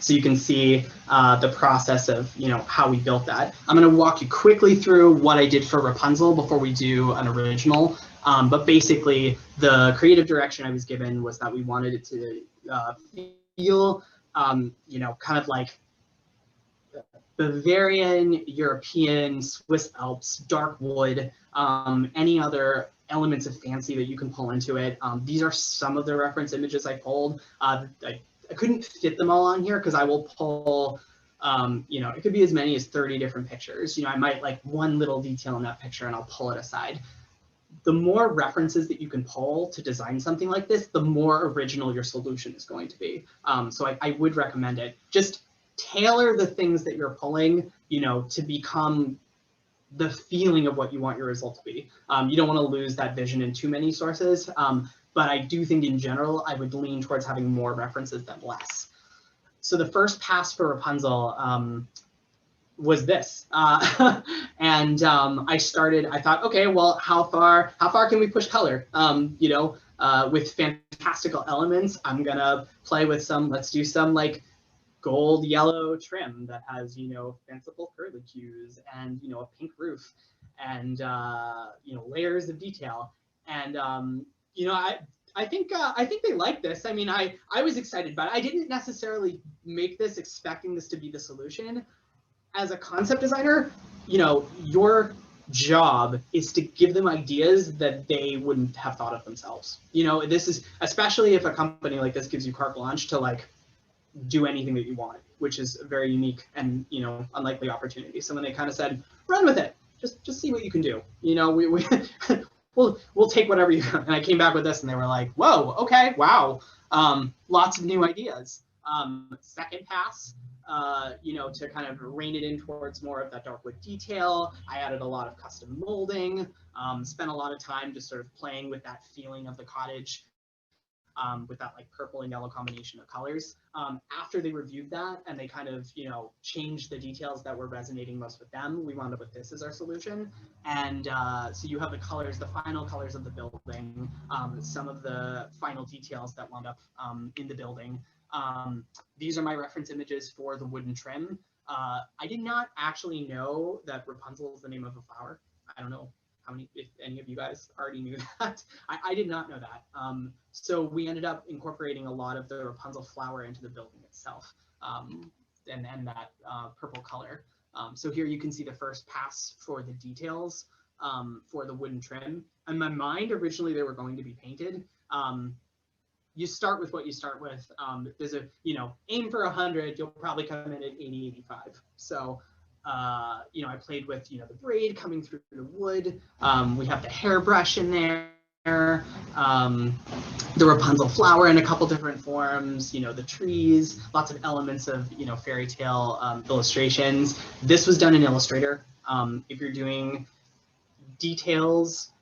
so you can see the process of, you know, how we built that. I'm going to walk you quickly through what I did for Rapunzel before we do an original. But basically, the creative direction I was given was that we wanted it to feel, you know, kind of like Bavarian, European, Swiss Alps, dark wood, any other elements of fancy that you can pull into it. These are some of the reference images I pulled. I couldn't fit them all on here because I will pull, you know, it could be as many as 30 different pictures. You know, I might like one little detail in that picture and I'll pull it aside. The more references that you can pull to design something like this, the more original your solution is going to be. So I would recommend it. Just tailor the things that you're pulling, you know, to become the feeling of what you want your result to be. You don't want to lose that vision in too many sources, but I do think in general, I would lean towards having more references than less. So the first pass for Rapunzel was this. And I thought, okay, well, how far can we push color? You know, with fantastical elements, I'm gonna play with let's do some like gold yellow trim that has, you know, fanciful curlicues and, you know, a pink roof and, you know, layers of detail. And, you know, I think they like this. I mean, I was excited, but I didn't necessarily make this expecting this to be the solution. As a concept designer, you know, your job is to give them ideas that they wouldn't have thought of themselves. You know, this is, especially if a company like this gives you carte blanche to like do anything that you want, which is a very unique and, you know, unlikely opportunity. So when they kind of said, run with it, just see what you can do. You know, we'll take whatever you got. And I came back with this and they were like, whoa, okay, wow. Lots of new ideas. Second pass, you know, to kind of rein it in towards more of that dark wood detail. I added a lot of custom molding, spent a lot of time just sort of playing with that feeling of the cottage. With that like purple and yellow combination of colors. After they reviewed that and they kind of, you know, changed the details that were resonating most with them, we wound up with this as our solution. And so you have the colors, the final colors of the building, some of the final details that wound up in the building. These are my reference images for the wooden trim. I did not actually know that Rapunzel is the name of a flower. I don't know if any of you guys already knew that. I did not know that. So we ended up incorporating a lot of the Rapunzel flower into the building itself, and that purple color. So here you can see the first pass for the details for the wooden trim. In my mind, originally they were going to be painted. you start with what you start with. There's a, aim for 100, you'll probably come in at 80, 85. So, I played with, the braid coming through the wood. We have the hairbrush in there. The Rapunzel flower in a couple different forms, the trees, lots of elements of, fairy tale illustrations. This was done in Illustrator. If you're doing details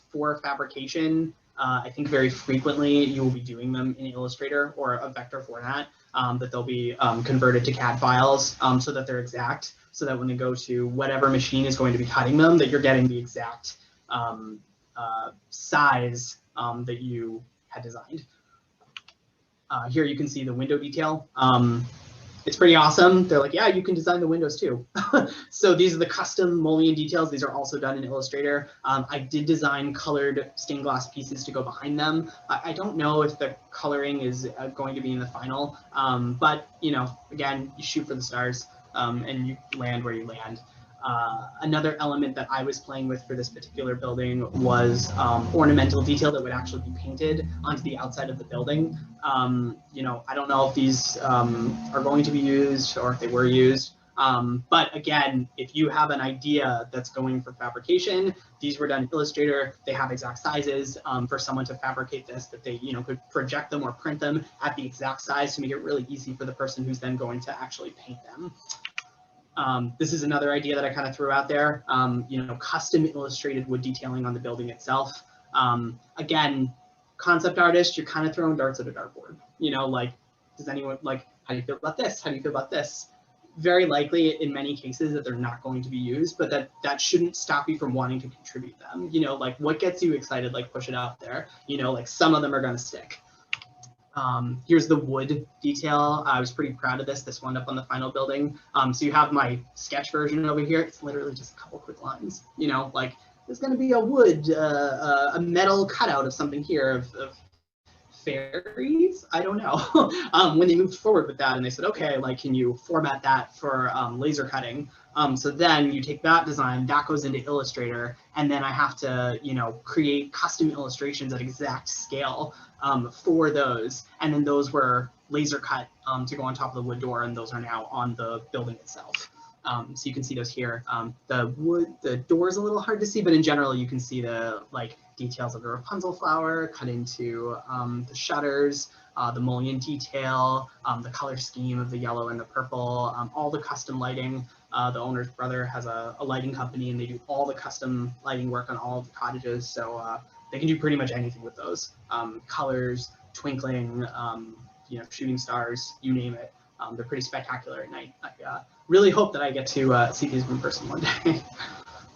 for fabrication, I think very frequently you will be doing them in Illustrator or a vector format, that they'll be converted to CAD files so that they're exact, so that when they go to whatever machine is going to be cutting them, that you're getting the exact size that you had designed. Here you can see the window detail. It's pretty awesome. They're like, yeah, you can design the windows too. So these are the custom mullion details. These are also done in Illustrator. I did design colored stained glass pieces to go behind them. I don't know if the coloring is going to be in the final, but again, you shoot for the stars and you land where you land. Another element that I was playing with for this particular building was ornamental detail that would actually be painted onto the outside of the building. I don't know if these are going to be used or if they were used. But again, if you have an idea that's going for fabrication, these were done in Illustrator. They have exact sizes for someone to fabricate this, that they could project them or print them at the exact size to make it really easy for the person who's then going to actually paint them. This is another idea that I kind of threw out there, custom illustrated wood detailing on the building itself. Again, concept artist, you're kind of throwing darts at a dartboard. Does anyone, how do you feel about this? How do you feel about this? Very likely in many cases that they're not going to be used, but that shouldn't stop you from wanting to contribute them. What gets you excited, push it out there. Some of them are going to stick. Here's the wood detail. I was pretty proud of this. This wound up on the final building. So you have my sketch version over here. It's literally just a couple quick lines. There's going to be a wood, a metal cutout of something here of fairies. I don't know. When they moved forward with that and they said, okay, can you format that for laser cutting? So then you take that design, that goes into Illustrator, and then I have to, create custom illustrations at exact scale for those. And then those were laser cut to go on top of the wood door, and those are now on the building itself. So you can see those here. The door is a little hard to see, but in general, you can see the details of the Rapunzel flower cut into the shutters, the mullion detail, the color scheme of the yellow and the purple, all the custom lighting. The owner's brother has a lighting company, and they do all the custom lighting work on all of the cottages. So they can do pretty much anything with those. Colors, twinkling, shooting stars, you name it. They're pretty spectacular at night. I really hope that I get to see these in person one day.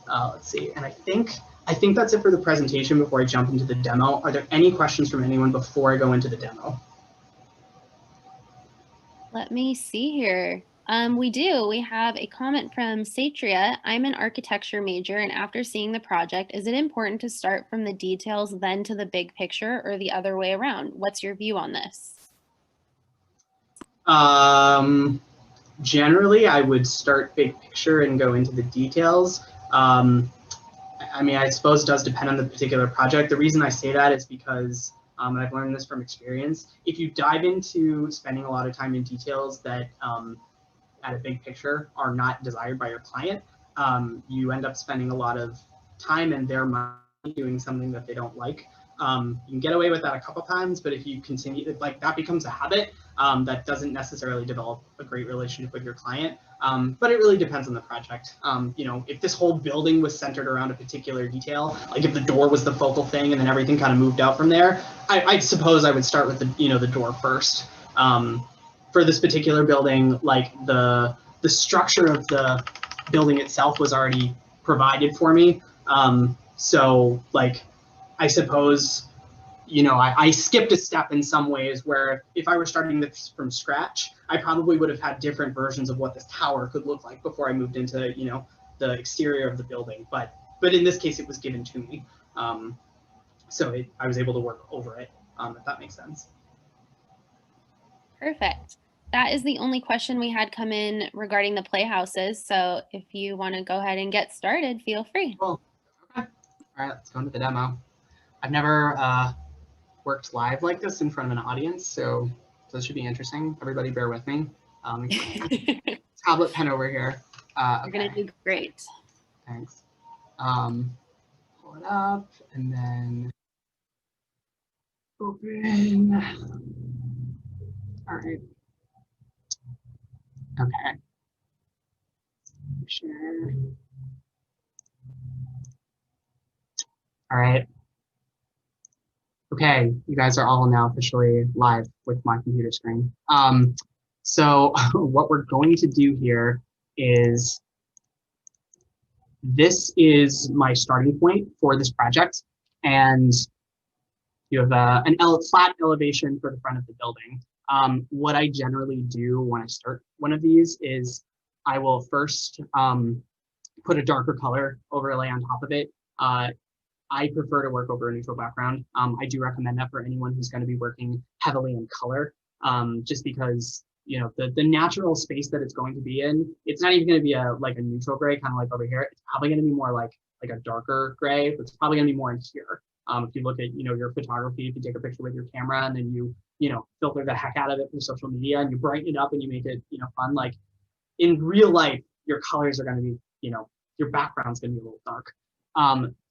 Let's see, and I think that's it for the presentation before I jump into the demo. Are there any questions from anyone before I go into the demo? Let me see here. We do. We have a comment from Satria. I'm an architecture major, and after seeing the project, is it important to start from the details, then to the big picture, or the other way around? What's your view on this? Generally, I would start big picture and go into the details. I suppose it does depend on the particular project. The reason I say that is because, and I've learned this from experience, if you dive into spending a lot of time in details that at a big picture are not desired by your client, you end up spending a lot of time and their money doing something that they don't like. You can get away with that a couple times, but if you continue, that becomes a habit, that doesn't necessarily develop a great relationship with your client. But it really depends on the project. If this whole building was centered around a particular detail, if the door was the focal thing and then everything kind of moved out from there, I suppose I would start with the door first. For this particular building, the structure of the building itself was already provided for me. So I suppose, I skipped a step in some ways where if I were starting this from scratch, I probably would have had different versions of what this tower could look like before I moved into, the exterior of the building. But in this case, it was given to me. So I was able to work over it, if that makes sense. Perfect. That is the only question we had come in regarding the playhouses. So if you want to go ahead and get started, feel free. Cool. Okay. All right, let's go into the demo. I've never worked live like this in front of an audience, so this should be interesting. Everybody bear with me. Tablet pen over here. You're gonna do great. Thanks. Pull it up and then open. All right. Okay. Share. All right. Okay, you guys are all now officially live with my computer screen. So what we're going to do here is, this is my starting point for this project, and you have an flat elevation for the front of the building. What I generally do when I start one of these is I will first put a darker color overlay on top of it. I prefer to work over a neutral background. I do recommend that for anyone who's going to be working heavily in color, just because, you know, the natural space that it's going to be in, it's not even going to be like a neutral gray, kind of like over here. It's probably going to be more like a darker gray, but it's probably going to be more in here. If you look at, you know, your photography, if you take a picture with your camera and then you know, filter the heck out of it for social media and you brighten it up and you make it, you know, fun, like in real life, your colors are going to be, you know, your background's going to be a little dark.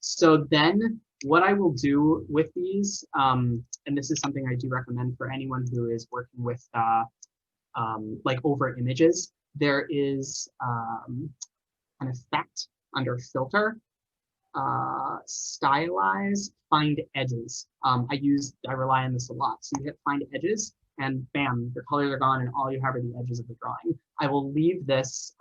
So then what I will do with these, and this is something I do recommend for anyone who is working with like over images, there is an effect under filter, stylize, find edges. I rely on this a lot. So you hit find edges and bam, your colors are gone and all you have are the edges of the drawing. I will leave this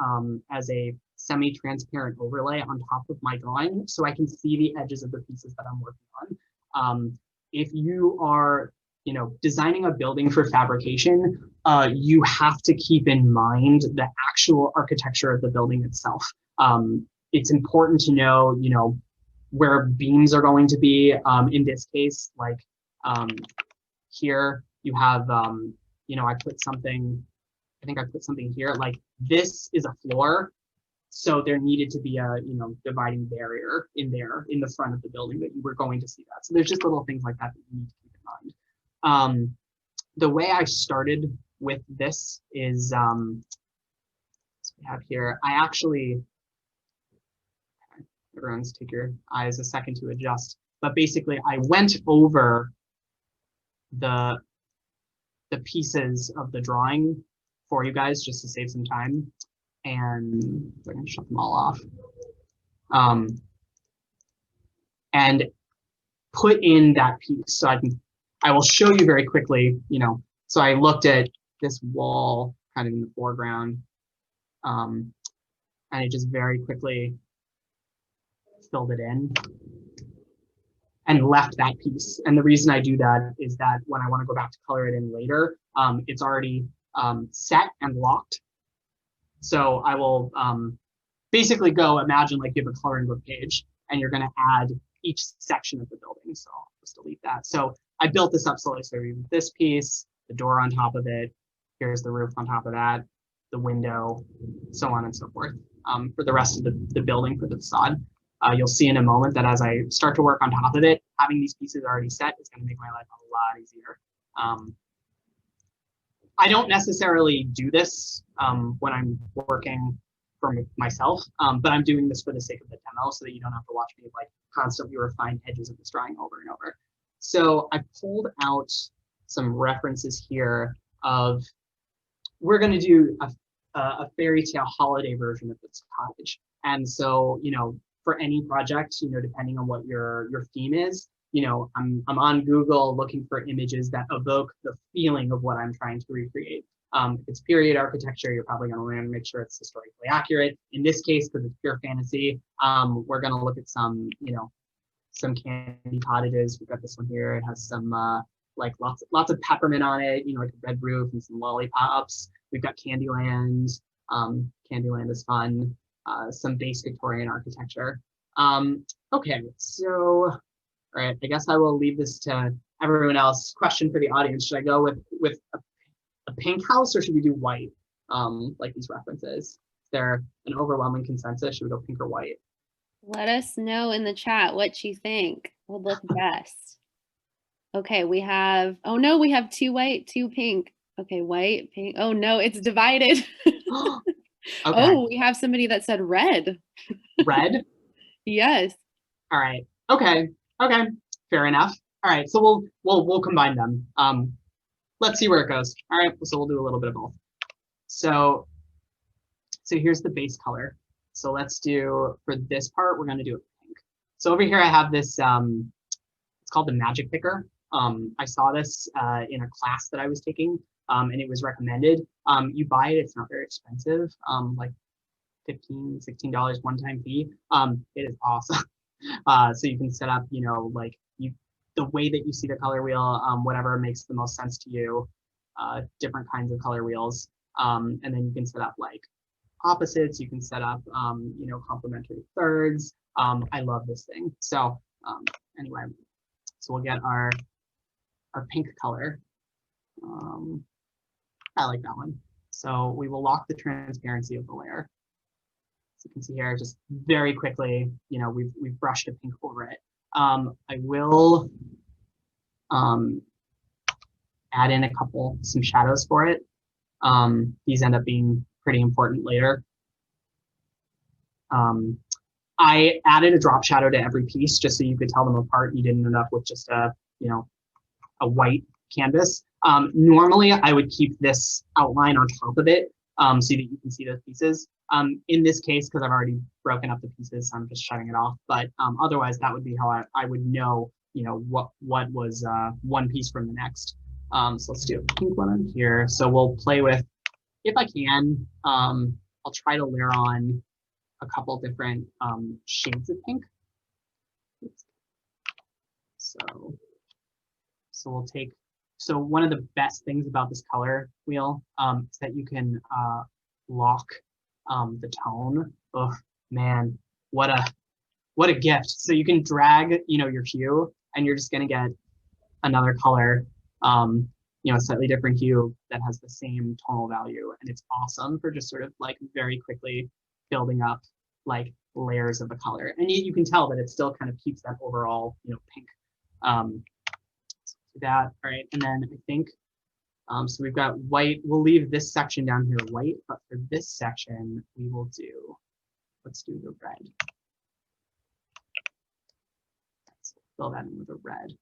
as a semi-transparent overlay on top of my drawing so I can see the edges of the pieces that I'm working on. If you are, you know, designing a building for fabrication, you have to keep in mind the actual architecture of the building itself. It's important to know, you know, where beams are going to be. In this case, like here you have, you know, I think I put something here, like this is a floor. So there needed to be a, you know, dividing barrier in there in the front of the building that you were going to see that. So there's just little things like that that you need to keep in mind. The way I started with this is, so we have here, I actually, everyone's take your eyes a second to adjust, but basically I went over the pieces of the drawing for you guys just to save some time. And we're going to shut them all off. And put in that piece. So I will show you very quickly, you know, so I looked at this wall kind of in the foreground, and I just very quickly filled it in and left that piece. And the reason I do that is that when I want to go back to color it in later, it's already set and locked. So I will basically go, imagine like you have a coloring book page and you're going to add each section of the building. So I'll just delete that. So I built this up slowly. So this piece, the door on top of it, here's the roof on top of that, the window, so on and so forth. For the rest of the building for the facade, you'll see in a moment that as I start to work on top of it, having these pieces already set is going to make my life a lot easier. I don't necessarily do this when I'm working for myself, but I'm doing this for the sake of the demo so that you don't have to watch me like constantly refine edges of this drawing over and over. So I pulled out some references here of, we're going to do a fairy tale holiday version of this cottage. And so, you know, for any project, you know, depending on what your theme is, you know, I'm on Google looking for images that evoke the feeling of what I'm trying to recreate. If it's period architecture, you're probably going to want to make sure it's historically accurate. In this case, because it's pure fantasy, we're going to look at some, you know, some candy cottages. We've got this one here. It has some like lots of peppermint on it, you know, like a red roof and some lollipops. We've got Candyland. Candyland is fun. Some base Victorian architecture. Okay, so. All right, I guess I will leave this to everyone else. Question for the audience: should I go with a pink house or should we do white? Like these references. Is there an overwhelming consensus? Should we go pink or white? Let us know in the chat what you think would look best. Okay, we have, oh no, we have 2 white, 2 pink. Okay, white, pink. Oh no, it's divided. Okay, Oh, we have somebody that said red. red. Yes. All right. Okay. Okay. Fair enough. All right. So we'll combine them. Let's see where it goes. All right. So we'll do a little bit of both. So here's the base color. So let's do, for this part, we're going to do a pink. So over here I have this, it's called the Magic Picker. I saw this in a class that I was taking, and it was recommended. You buy it, it's not very expensive, like $15, $16 one-time fee. It is awesome. So you can set up, you know, like the way that you see the color wheel, whatever makes the most sense to you, different kinds of color wheels. And then you can set up like opposites, you can set up, you know, complementary thirds. I love this thing. So anyway, so we'll get our pink color. I like that one. So we will lock the transparency of the layer. So you can see here, just very quickly, you know, we've brushed a pink over it. I will add in some shadows for it. These end up being pretty important later. I added a drop shadow to every piece just so you could tell them apart. You didn't end up with just a, you know, a white canvas. Normally I would keep this outline on top of it so that you can see those pieces. In this case, because I've already broken up the pieces, I'm just shutting it off. But otherwise, that would be how I would know, you know, what was one piece from the next. So let's do a pink one on here. So we'll play with, if I can, I'll try to layer on a couple different shades of pink. So we'll take, so one of the best things about this color wheel is that you can lock the tone. Oh man, what a gift. So you can drag, you know, your hue and you're just gonna get another color, you know, a slightly different hue that has the same tonal value. And it's awesome for just sort of like very quickly building up like layers of the color. And you can tell that it still kind of keeps that overall, you know, pink. So that, all right, and then I think, so we've got white. We'll leave this section down here white, but for this section, we will do, let's do the red. Let's fill that in with a red.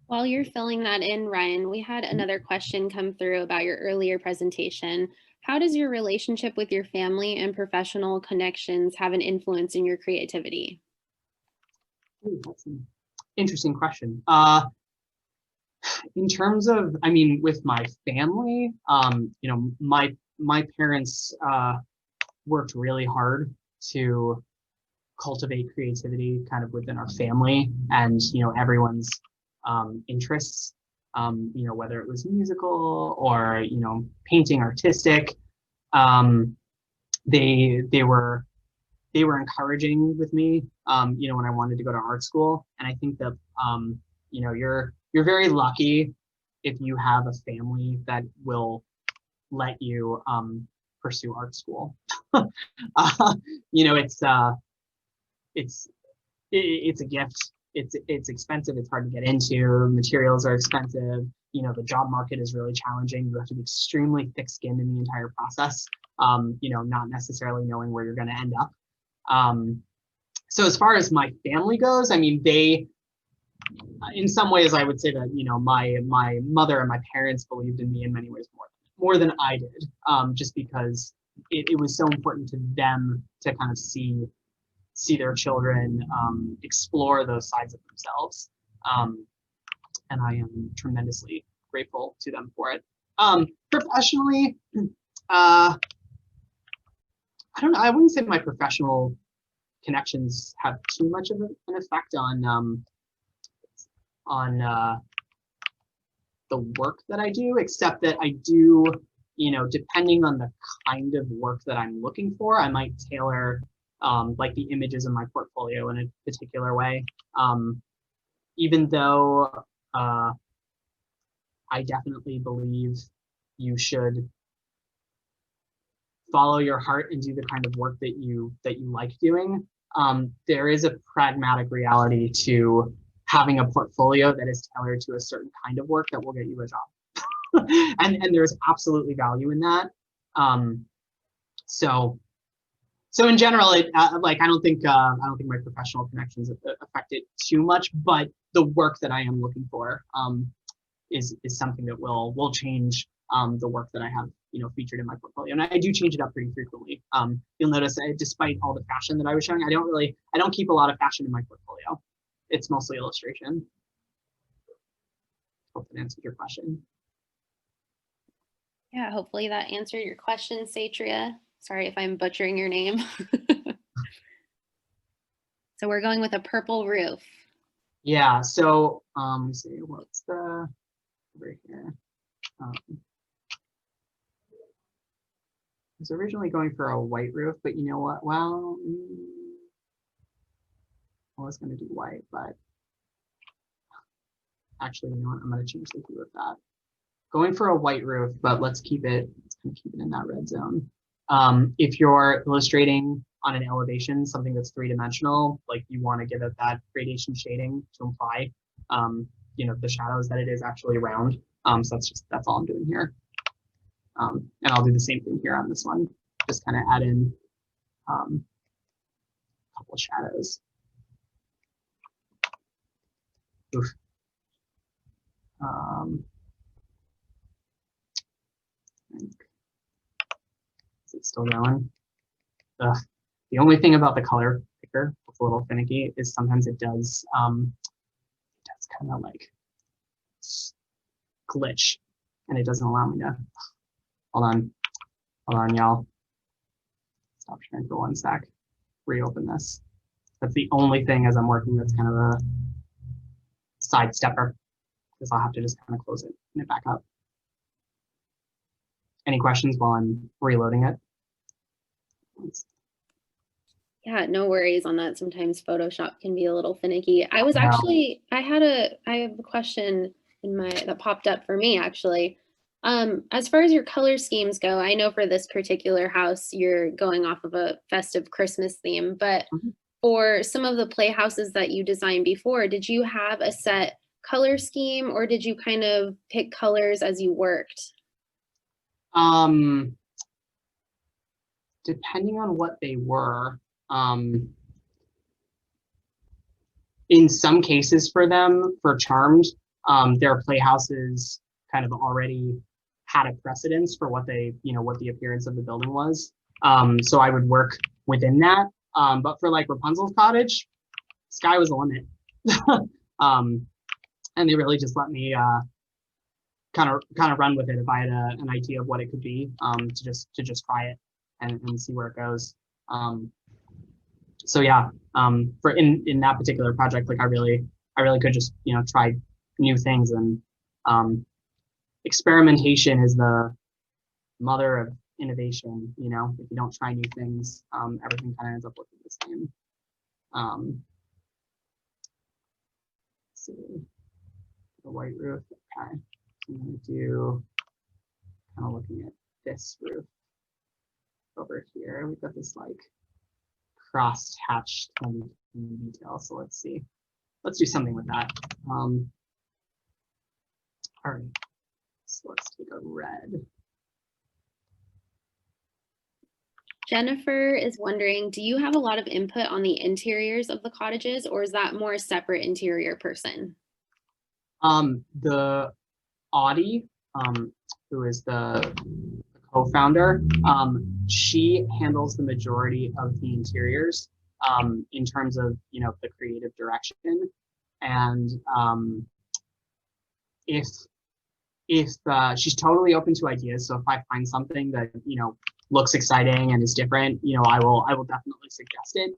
While you're filling that in, Ryan, we had another question come through about your earlier presentation. How does your relationship with your family and professional connections have an influence in your creativity? Ooh, that's an interesting question. In terms of, I mean, with my family, you know, my parents worked really hard to cultivate creativity kind of within our family and, you know, everyone's interests, you know, whether it was musical or, you know, painting, artistic. They were encouraging with me, you know, when I wanted to go to art school. And I think that, you know, you're very lucky if you have a family that will let you pursue art school. You know, it's a gift. It's expensive. It's hard to get into. Materials are expensive. You know, the job market is really challenging. You have to be extremely thick-skinned in the entire process. You know, not necessarily knowing where you're going to end up. So as far as my family goes, I mean, they, in some ways, I would say that, you know, my mother and my parents believed in me in many ways more than I did, just because it was so important to them to kind of see their children explore those sides of themselves. And I am tremendously grateful to them for it. Professionally, I don't know, I wouldn't say my professional connections have too much of an effect on the work that I do, except that I do, you know, depending on the kind of work that I'm looking for, I might tailor like the images in my portfolio in a particular way. Even though I definitely believe you should follow your heart and do the kind of work that you like doing. There is a pragmatic reality to having a portfolio that is tailored to a certain kind of work that will get you a job. and there's absolutely value in that. So in general, like I don't think my professional connections affect it too much, but the work that I am looking for is something that will change the work that I have featured in my portfolio, and I do change it up pretty frequently. You'll notice despite all the fashion that I was showing, I don't keep a lot of fashion in my portfolio. It's mostly illustration. Hope that answered your question. Yeah, hopefully that answered your question, Satria. Sorry if I'm butchering your name. So we're going with a purple roof. Yeah, so let's see, what's the over here? I was originally going for a white roof, but you know what? Well, I was going to do white, but actually, you know what? I'm going to change the hue of that. Going for a white roof, but let's keep it in that red zone. If you're illustrating on an elevation, something that's three-dimensional, like you want to give it that gradation shading to imply, the shadows that it is actually round. So that's all I'm doing here. And I'll do the same thing here on this one. Just kind of add in a couple of shadows. Oof. Is it still going? Ugh. The only thing about the color picker that's a little finicky is sometimes it does kind of like glitch, and it doesn't allow me to. Hold on, y'all. Stop sharing for 1 sec. Reopen this. That's the only thing as I'm working that's kind of a side stepper, because I'll have to just kind of close it and it back up. Any questions while I'm reloading it? Yeah, no worries on that. Sometimes Photoshop can be a little finicky. I have a question that popped up for me actually. As far as your color schemes go, I know for this particular house, you're going off of a festive Christmas theme, but for some of the playhouses that you designed before, did you have a set color scheme or did you kind of pick colors as you worked? Depending on what they were, in some cases for them, for Charmed, their playhouses kind of already had a precedence for what what the appearance of the building was. So I would work within that. But for like Rapunzel's cottage, sky was the limit. And they really just let me kind of run with it if I had an idea of what it could be, to just try it and see where it goes. So yeah, for in that particular project, like I really could just try new things, and experimentation is the mother of innovation. If you don't try new things, everything kind of ends up looking the same. Let's see, the white roof. Okay, I'm gonna do kind of looking at this roof over here. We've got this like cross-hatched detail. So let's see. Let's do something with that. All right. So let's take a red. Jennifer is wondering, do you have a lot of input on the interiors of the cottages, or is that more a separate interior person? The Audie, who is the co-founder, she handles the majority of the interiors in terms of the creative direction, and if she's totally open to ideas, so if I find something that looks exciting and is different, I will definitely suggest it.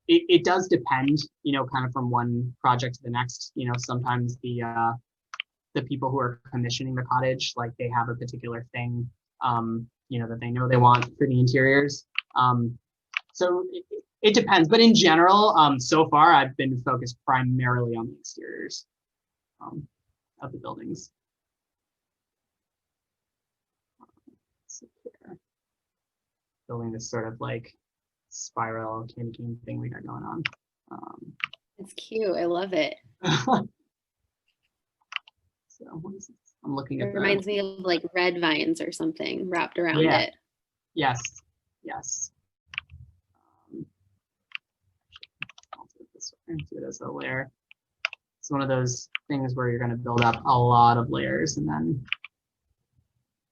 It does depend, kind of from one project to the next. Sometimes the people who are commissioning the cottage, like they have a particular thing, that they know they want for the interiors. So it depends, but in general, so far I've been focused primarily on the exteriors of the buildings. Let's see here. Building this sort of like spiral candy cane thing we got going on. It's cute. I love it. So what is this? I'm looking It at reminds me of like red vines or something wrapped around yeah. it. Yes. Yes. I'll do it this way. Do it as a layer. It's one of those things where you're going to build up a lot of layers and then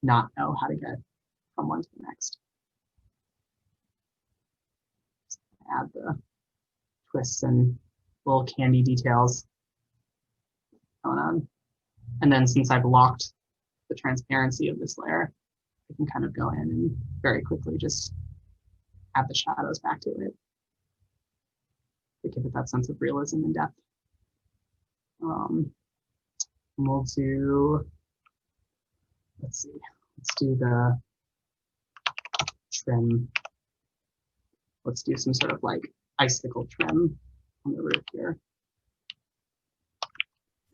not know how to get from one to the next. Just add the twists and little candy details going on. And then since I've locked the transparency of this layer, I can kind of go in and very quickly just add the shadows back to it to give it that sense of realism and depth. We'll do, let's see, let's do the trim. Let's do some sort of like icicle trim on the roof here.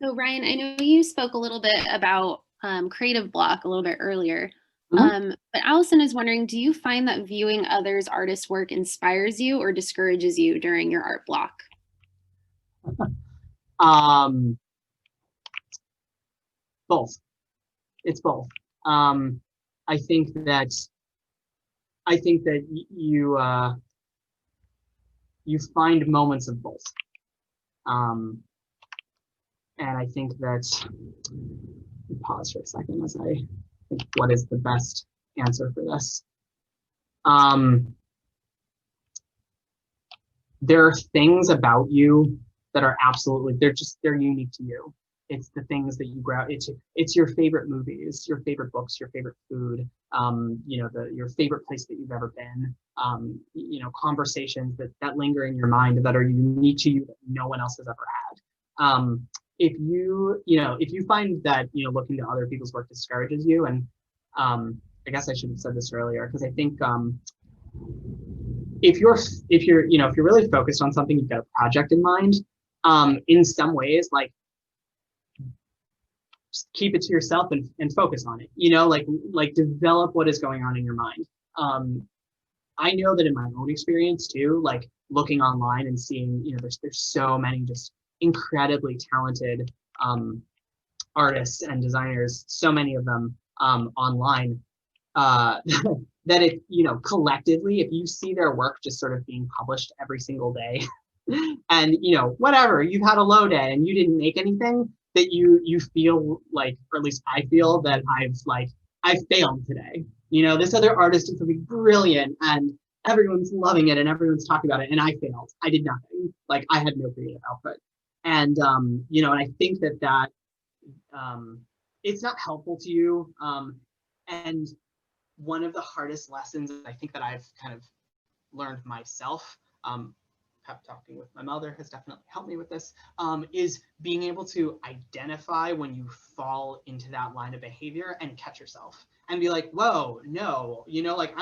So Ryan, I know you spoke a little bit about creative block a little bit earlier, Mhm. but Allison is wondering, do you find that viewing others' artists' work inspires you or discourages you during your art block? Both. It's both. I think that you find moments of both. And I think that, pause for a second as I think what is the best answer for this. There are things about you that are absolutely, they're unique to you. It's the things that you grab. It's your favorite movies, your favorite books, your favorite food, your favorite place that you've ever been, conversations that linger in your mind that are unique to you that no one else has ever had. If you find that, looking to other people's work discourages you, and I guess I should have said this earlier, because I think if you're really focused on something, you've got a project in mind, in some ways, like, just keep it to yourself and focus on it, like develop what is going on in your mind. I know that in my own experience too, like looking online and seeing, there's so many just incredibly talented artists and designers, so many of them online, that if, collectively, if you see their work just sort of being published every single day, and, whatever, you've had a low day and you didn't make anything, that you feel like, or at least I feel that I failed today. This other artist did something brilliant and everyone's loving it and everyone's talking about it, and I failed. I did nothing. Like, I had no creative output. And, and I think that it's not helpful to you. And one of the hardest lessons I think that I've kind of learned myself, talking with my mother has definitely helped me with this, is being able to identify when you fall into that line of behavior and catch yourself and be like, whoa, no, like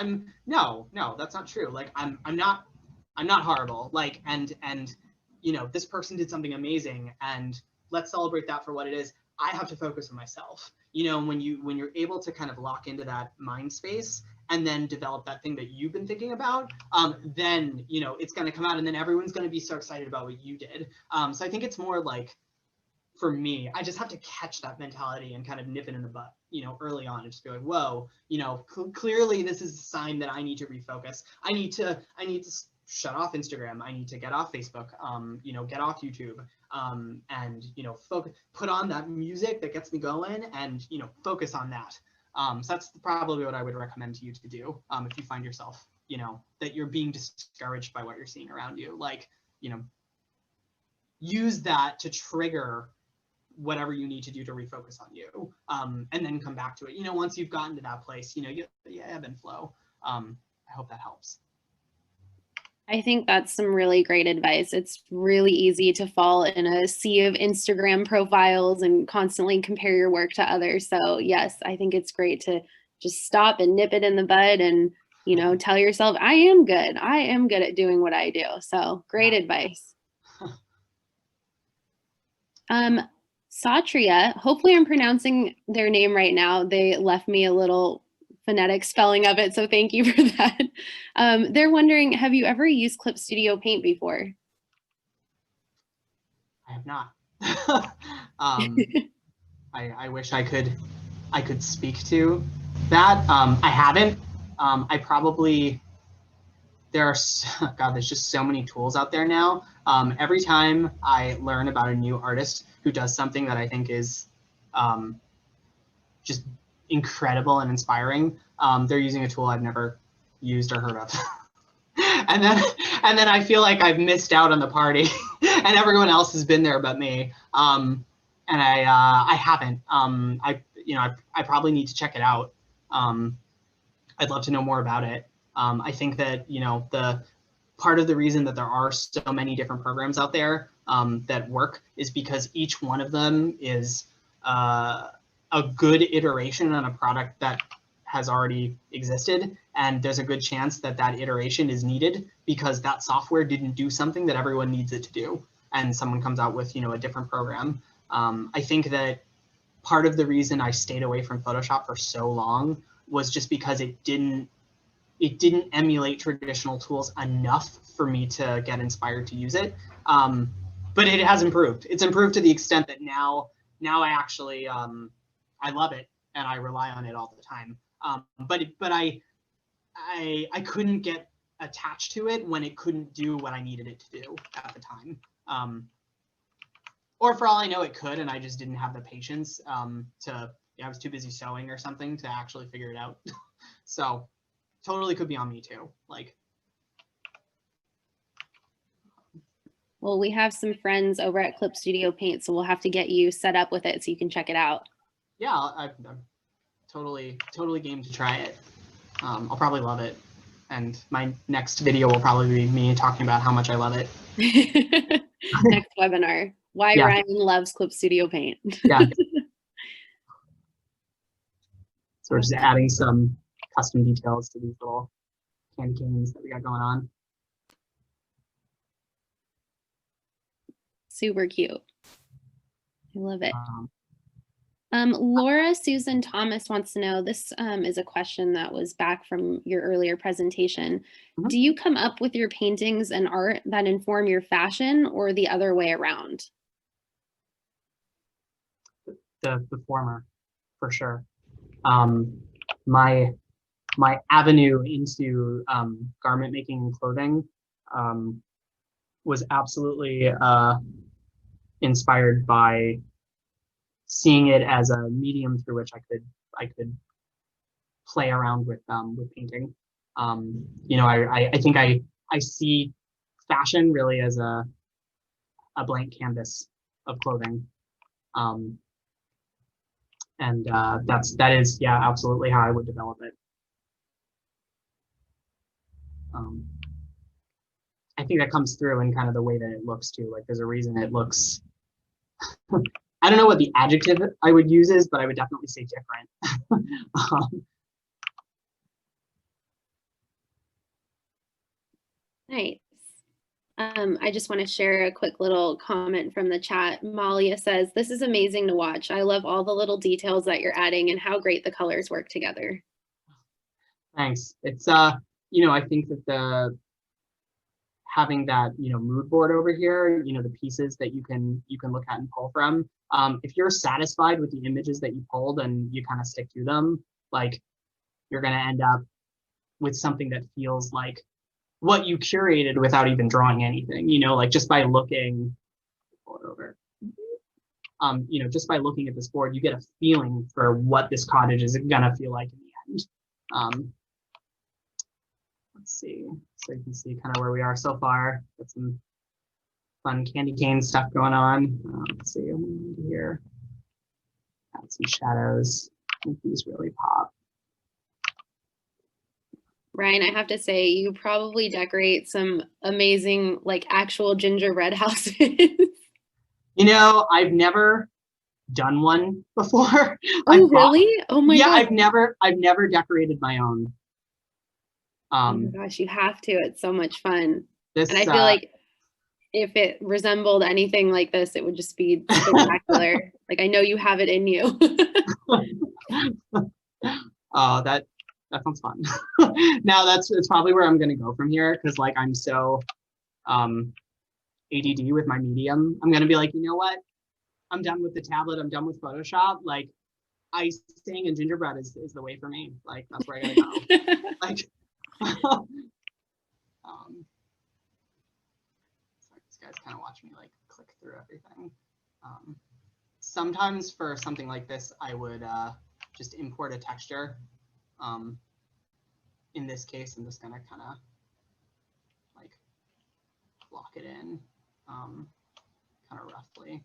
no, that's not true. Like I'm not horrible. Like, and this person did something amazing and let's celebrate that for what it is. I have to focus on myself. When you're able to kind of lock into that mind space and then develop that thing that you've been thinking about, then, it's going to come out and then everyone's going to be so excited about what you did. So I think it's more like, for me, I just have to catch that mentality and kind of nip it in the butt, early on, and just be like, whoa, clearly this is a sign that I need to refocus. I need to shut off Instagram. I need to get off Facebook, get off YouTube, and, put on that music that gets me going and, focus on that. So that's probably what I would recommend to you to do, if you find yourself, that you're being discouraged by what you're seeing around you. Like, use that to trigger whatever you need to do to refocus on you, and then come back to it. Once you've gotten to that place, you ebb and flow. I hope that helps. I think that's some really great advice. It's really easy to fall in a sea of Instagram profiles and constantly compare your work to others. So yes, I think it's great to just stop and nip it in the bud and, tell yourself, I am good. I am good at doing what I do. So great advice. Satria, hopefully I'm pronouncing their name right now. They left me a little phonetic spelling of it, so thank you for that. They're wondering, have you ever used Clip Studio Paint before? I have not. I wish I could speak to that. I haven't. I probably, there's just so many tools out there now. Every time I learn about a new artist who does something that I think is just incredible and inspiring, they're using a tool I've never used or heard of. and then I feel like I've missed out on the party and everyone else has been there but me. And I haven't. I probably need to check it out. I'd love to know more about it. I think that, the part of the reason that there are so many different programs out there that work is because each one of them is a good iteration on a product that has already existed. And there's a good chance that that iteration is needed because that software didn't do something that everyone needs it to do. And someone comes out with, a different program. I think that part of the reason I stayed away from Photoshop for so long was just because it didn't emulate traditional tools enough for me to get inspired to use it. But it has improved. It's improved to the extent that now I actually, I love it and I rely on it all the time. But I couldn't get attached to it when it couldn't do what I needed it to do at the time. Or for all I know, it could, and I just didn't have the patience I was too busy sewing or something to actually figure it out. So totally could be on me too. Well, we have some friends over at Clip Studio Paint, so we'll have to get you set up with it so you can check it out. Yeah, I'm totally game to try it. I'll probably love it. And my next video will probably be me talking about how much I love it. Next webinar, why Ryan loves Clip Studio Paint. Yeah. So we're just adding some custom details to these little candy canes that we got going on. Super cute. I love it. Laura Susan Thomas wants to know, this is a question that was back from your earlier presentation. Mm-hmm. Do you come up with your paintings and art that inform your fashion or the other way around? The former, for sure. My avenue into garment making and clothing was absolutely inspired by seeing it as a medium through which I could play around with painting. I think I see fashion really as a blank canvas of clothing. And that is absolutely how I would develop it. I think that comes through in kind of the way that it looks too. Like there's a reason it looks, I don't know what the adjective I would use is, but I would definitely say different. Nice. I just want to share a quick little comment from the chat. Malia says, this is amazing to watch. I love all the little details that you're adding and how great the colors work together. Thanks. It's, I think that having that, mood board over here, the pieces that you can look at and pull from, if you're satisfied with the images that you pulled and you kind of stick to them, like you're going to end up with something that feels like what you curated without even drawing anything, like just by looking over, just by looking at this board, you get a feeling for what this cottage is gonna feel like in the end. Let's see, so you can see kind of where we are so far. Got some fun candy cane stuff going on. Let's see, I'm here. Add some shadows. I think these really pop. Ryan, I have to say, you probably decorate some amazing, like actual gingerbread houses. I've never done one before. Oh, really? Oh my God. Yeah, I've never decorated my own. Oh my gosh, you have to. It's so much fun. And I feel like if it resembled anything like this, it would just be spectacular. Like I know you have it in you. Oh, that sounds fun. Now it's probably where I'm gonna go from here because like I'm so ADD with my medium. I'm gonna be like, you know what? I'm done with the tablet. I'm done with Photoshop. Like icing and gingerbread is the way for me. Like that's where I gotta go. Like, sorry, these guys kind of watch me like click through everything. Sometimes for something like this, I would just import a texture. In this case, I'm just gonna kind of like block it in kind of roughly.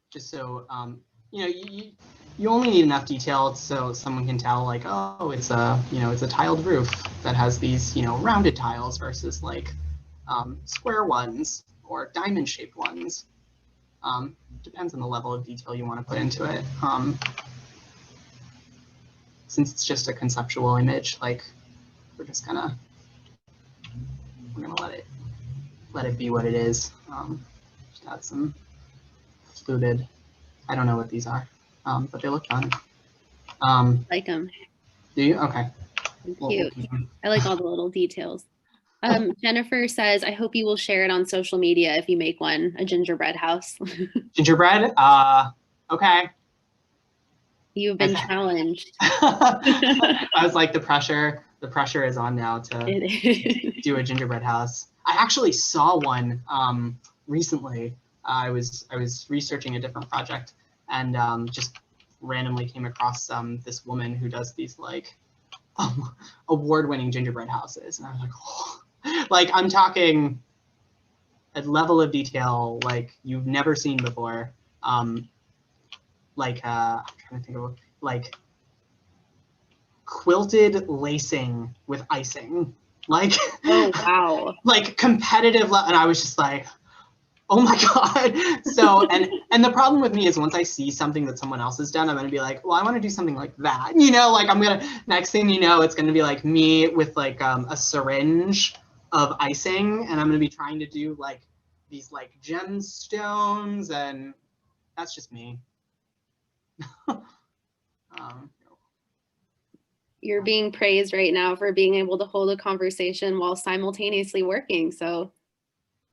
Just so, you know, you only need enough detail so someone can tell like, oh, it's a, you know, it's a tiled roof that has these, you know, rounded tiles versus like square ones or diamond shaped ones. Depends on the level of detail you want to put into it. Since it's just a conceptual image, like we're just gonna let it be what it is. Just add some fluted. I don't know what these are, but they look fun. Like them. Do you? Okay. Cute. I like all the little details. Jennifer says, I hope you will share it on social media if you make one, a gingerbread house. Gingerbread? Okay. You've been challenged. I was like, the pressure is on now to do a gingerbread house. I actually saw one recently. I was researching a different project and just randomly came across this woman who does these like award-winning gingerbread houses, and I was like, oh. Like I'm talking a level of detail like you've never seen before. Like I'm trying to think of like quilted lacing with icing, like oh wow, like competitive, and I was just like, oh my god. So and the problem with me is once I see something that someone else has done, I'm gonna be like, well, I want to do something like that, you know, like I'm gonna, next thing you know, it's gonna be like me with like a syringe of icing, and I'm gonna be trying to do like these like gemstones, and that's just me. You're being praised right now for being able to hold a conversation while simultaneously working, so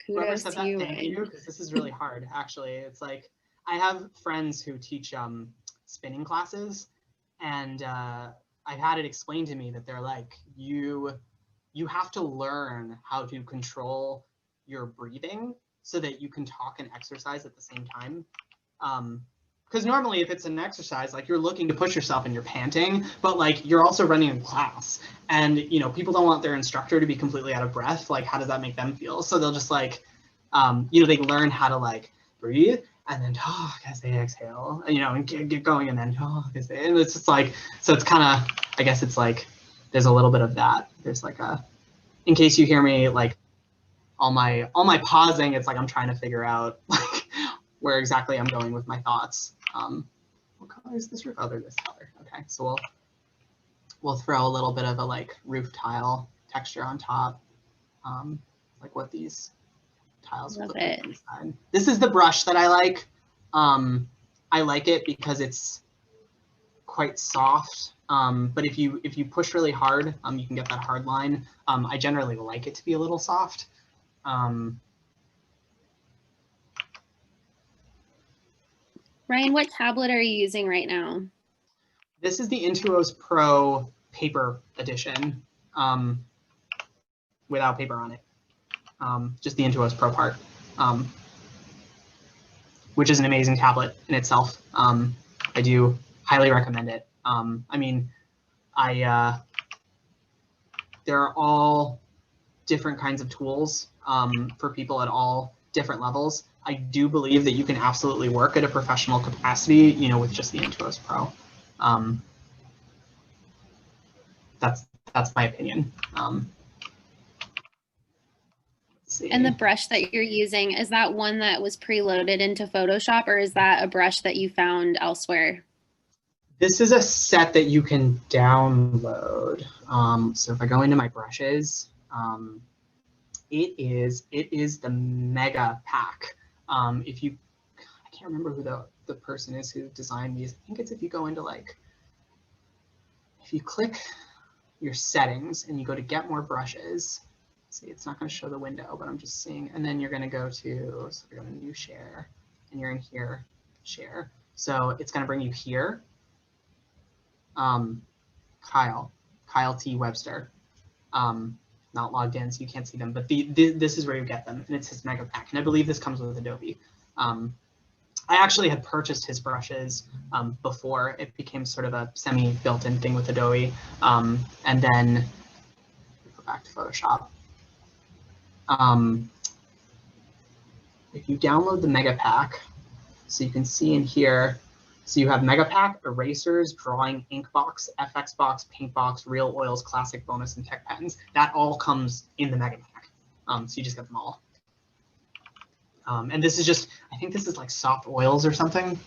kudos to you. Thank you, because this is really hard actually. It's like I have friends who teach spinning classes, and I've had it explained to me that they're like, you have to learn how to control your breathing so that you can talk and exercise at the same time. Because normally if it's an exercise, like you're looking to push yourself and you're panting, but like you're also running a class, and you know, people don't want their instructor to be completely out of breath. Like how does that make them feel? So they'll just like, you know, they learn how to like breathe and then talk as they exhale, you know, and get going, and then talk as they, and it's just like, so it's kind of, I guess it's like, there's a little bit of that. There's like a, in case you hear me like all my pausing, it's like I'm trying to figure out like where exactly I'm going with my thoughts. What color is this roof? Oh, they're this color. Okay, so we'll throw a little bit of a like roof tile texture on top, like what these tiles would look like inside. This is the brush that I like. I like it because it's quite soft. But if you push really hard, you can get that hard line. I generally like it to be a little soft. Ryan, what tablet are you using right now? This is the Intuos Pro paper edition, without paper on it. Just the Intuos Pro part, which is an amazing tablet in itself. I do highly recommend it. I mean, there are all different kinds of tools for people at all different levels. I do believe that you can absolutely work at a professional capacity, you know, with just the Intuos Pro. That's my opinion. And the brush that you're using, is that one that was preloaded into Photoshop, or is that a brush that you found elsewhere? This is a set that you can download. So if I go into my brushes, it is the mega pack. If you, I can't remember who the person is who designed these. I think it's if you go into like, if you click your settings and you go to get more brushes. See, it's not going to show the window, but I'm just seeing. And then you're going to go to, so you're going to new share, and you're in here, share. So it's going to bring you here. Kyle T. Webster. Not logged in, so you can't see them, but this is where you get them, and it's his mega pack. And I believe this comes with Adobe. I actually had purchased his brushes before it became sort of a semi-built-in thing with Adobe. And then go back to Photoshop. If you download the mega pack, so you can see in here, so you have mega pack, erasers, drawing, ink box, FX box, paint box, real oils, classic, bonus, and tech pens. That all comes in the mega pack. So you just get them all. And this is just, I think this is like soft oils or something.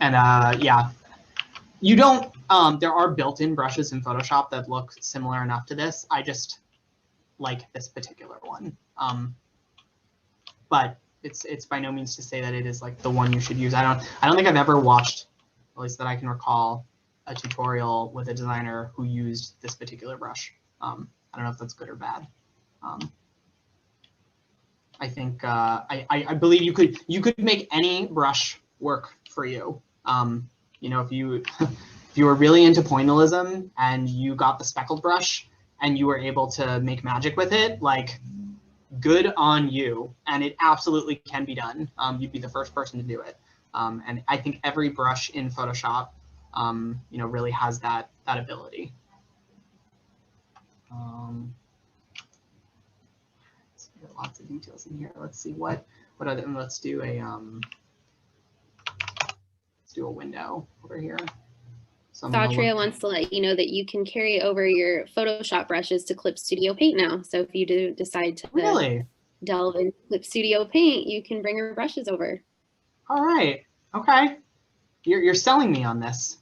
Yeah, you don't, there are built-in brushes in Photoshop that look similar enough to this. I just like this particular one. But it's by no means to say that it is like the one you should use. I don't think I've ever watched, at least that I can recall, a tutorial with a designer who used this particular brush. I don't know if that's good or bad. I think I believe you could make any brush work for you. You know, if you were really into pointillism and you got the speckled brush and you were able to make magic with it, like, good on you, and it absolutely can be done. You'd be the first person to do it. And I think every brush in Photoshop, you know, really has that ability. Lots of details in here. Let's see what other. Let's do a window over here. So Satria wants to let you know that you can carry over your Photoshop brushes to Clip Studio Paint now. So if you do decide to really delve into Clip Studio Paint, you can bring your brushes over. All right. Okay. You're selling me on this.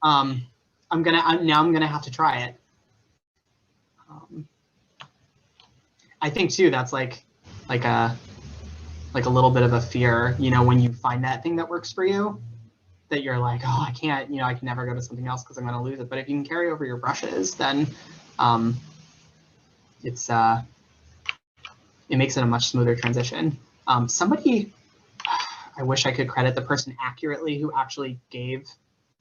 I'm gonna have to try it. I think too that's like a little bit of a fear, you know, when you find that thing that works for you, that you're like, oh, I can't, you know, I can never go to something else because I'm going to lose it. But if you can carry over your brushes, then it makes it a much smoother transition. Somebody, I wish I could credit the person accurately who actually gave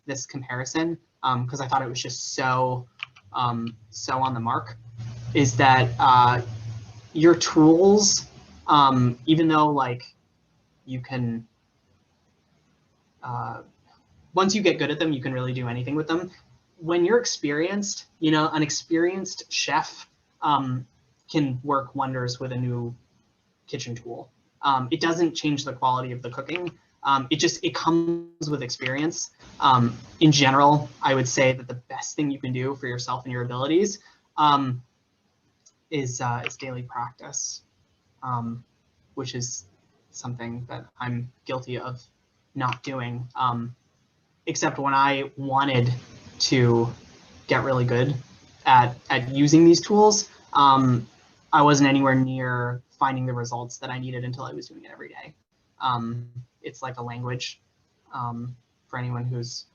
this comparison, because I thought it was just so on the mark, is that your tools, even though like you can, once you get good at them, you can really do anything with them. When you're experienced, you know, an experienced chef can work wonders with a new kitchen tool. It doesn't change the quality of the cooking. It comes with experience. In general, I would say that the best thing you can do for yourself and your abilities is daily practice, which is something that I'm guilty of not doing. Except when I wanted to get really good at using these tools, I wasn't anywhere near finding the results that I needed until I was doing it every day. It's like a language for anyone who's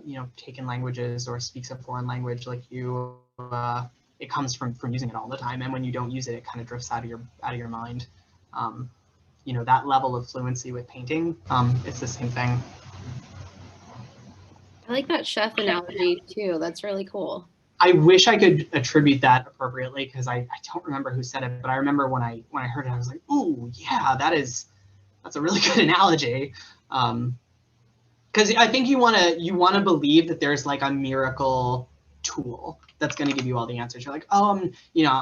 you know, taken languages or speaks a foreign language like you. It comes from using it all the time, and when you don't use it, it kind of drifts out of your mind. You know, that level of fluency with painting, it's the same thing. I like that chef analogy too. That's really cool. I wish I could attribute that appropriately, because I don't remember who said it, but I remember when I heard it, I was like, ooh, yeah, that's a really good analogy. Because I think you want to believe that there's like a miracle tool that's going to give you all the answers. You're like, oh, you know,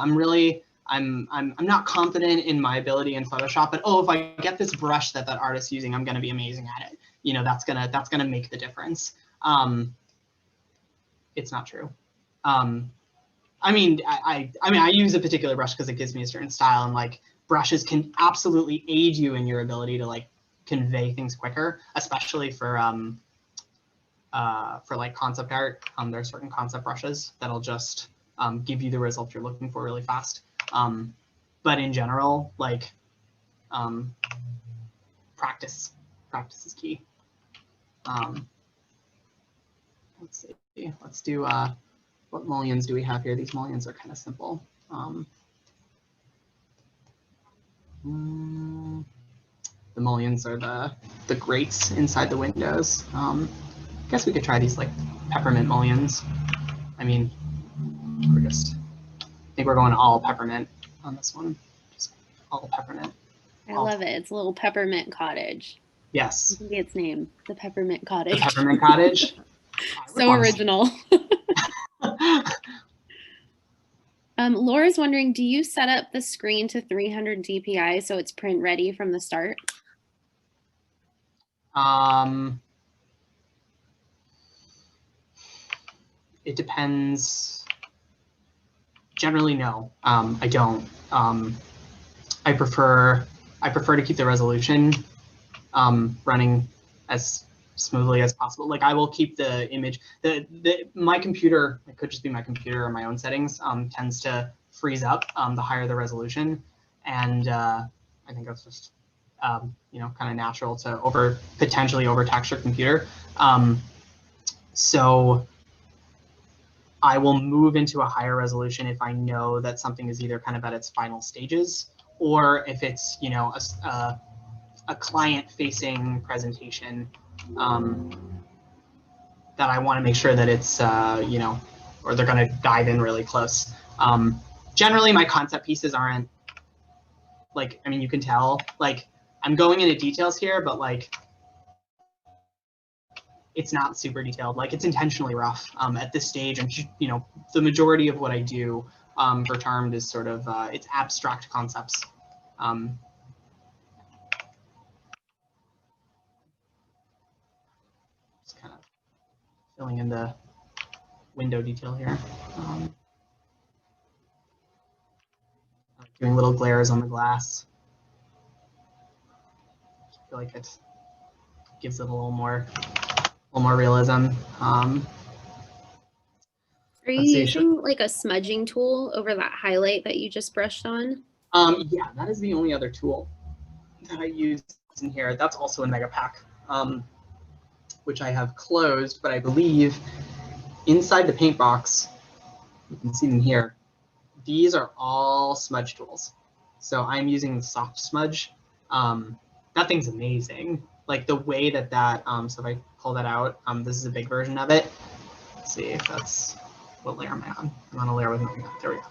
I'm not confident in my ability in Photoshop, but oh, if I get this brush that artist's using, I'm going to be amazing at it. You know, that's gonna make the difference. It's not true. I mean, I use a particular brush because it gives me a certain style, and like brushes can absolutely aid you in your ability to like convey things quicker, especially for like concept art. There are certain concept brushes that'll just give you the result you're looking for really fast. But in general, like practice is key. Let's see. Let's do what mullions do we have here? These mullions are kind of simple. The mullions are the grates inside the windows. I guess we could try these like peppermint mullions. I mean, I think we're going all peppermint on this one. Just all peppermint. I love it. It's a little peppermint cottage. Yes. I think its name, the Peppermint Cottage. The Peppermint Cottage. So original. Laura's wondering, do you set up the screen to 300 DPI so it's print ready from the start? It depends. Generally, no. I don't. I prefer to keep the resolution running as smoothly as possible. Like I will keep the image. My computer, it could just be my computer or my own settings, tends to freeze up the higher the resolution, and I think that's just you know, kind of natural to potentially overtax your computer. So I will move into a higher resolution if I know that something is either kind of at its final stages, or if it's, you know, a client-facing presentation that I want to make sure that it's, you know, or they're going to dive in really close. Generally, my concept pieces aren't like, I mean, you can tell, like, I'm going into details here, but like, it's not super detailed. Like it's intentionally rough at this stage. And you know, the majority of what I do for Charmed is sort of, it's abstract concepts. Just kind of filling in the window detail here. Doing little glares on the glass. I feel like it gives it a little more realism. Are you using like a smudging tool over that highlight that you just brushed on? Yeah, that is the only other tool that I use in here. That's also in Megapack, which I have closed, but I believe inside the paint box, you can see them here, these are all smudge tools. So I'm using the soft smudge. That thing's amazing. Like the way that, so if I pull that out, this is a big version of it. Let's see if that's, what layer am I on? I'm on a layer with nothing. There we go.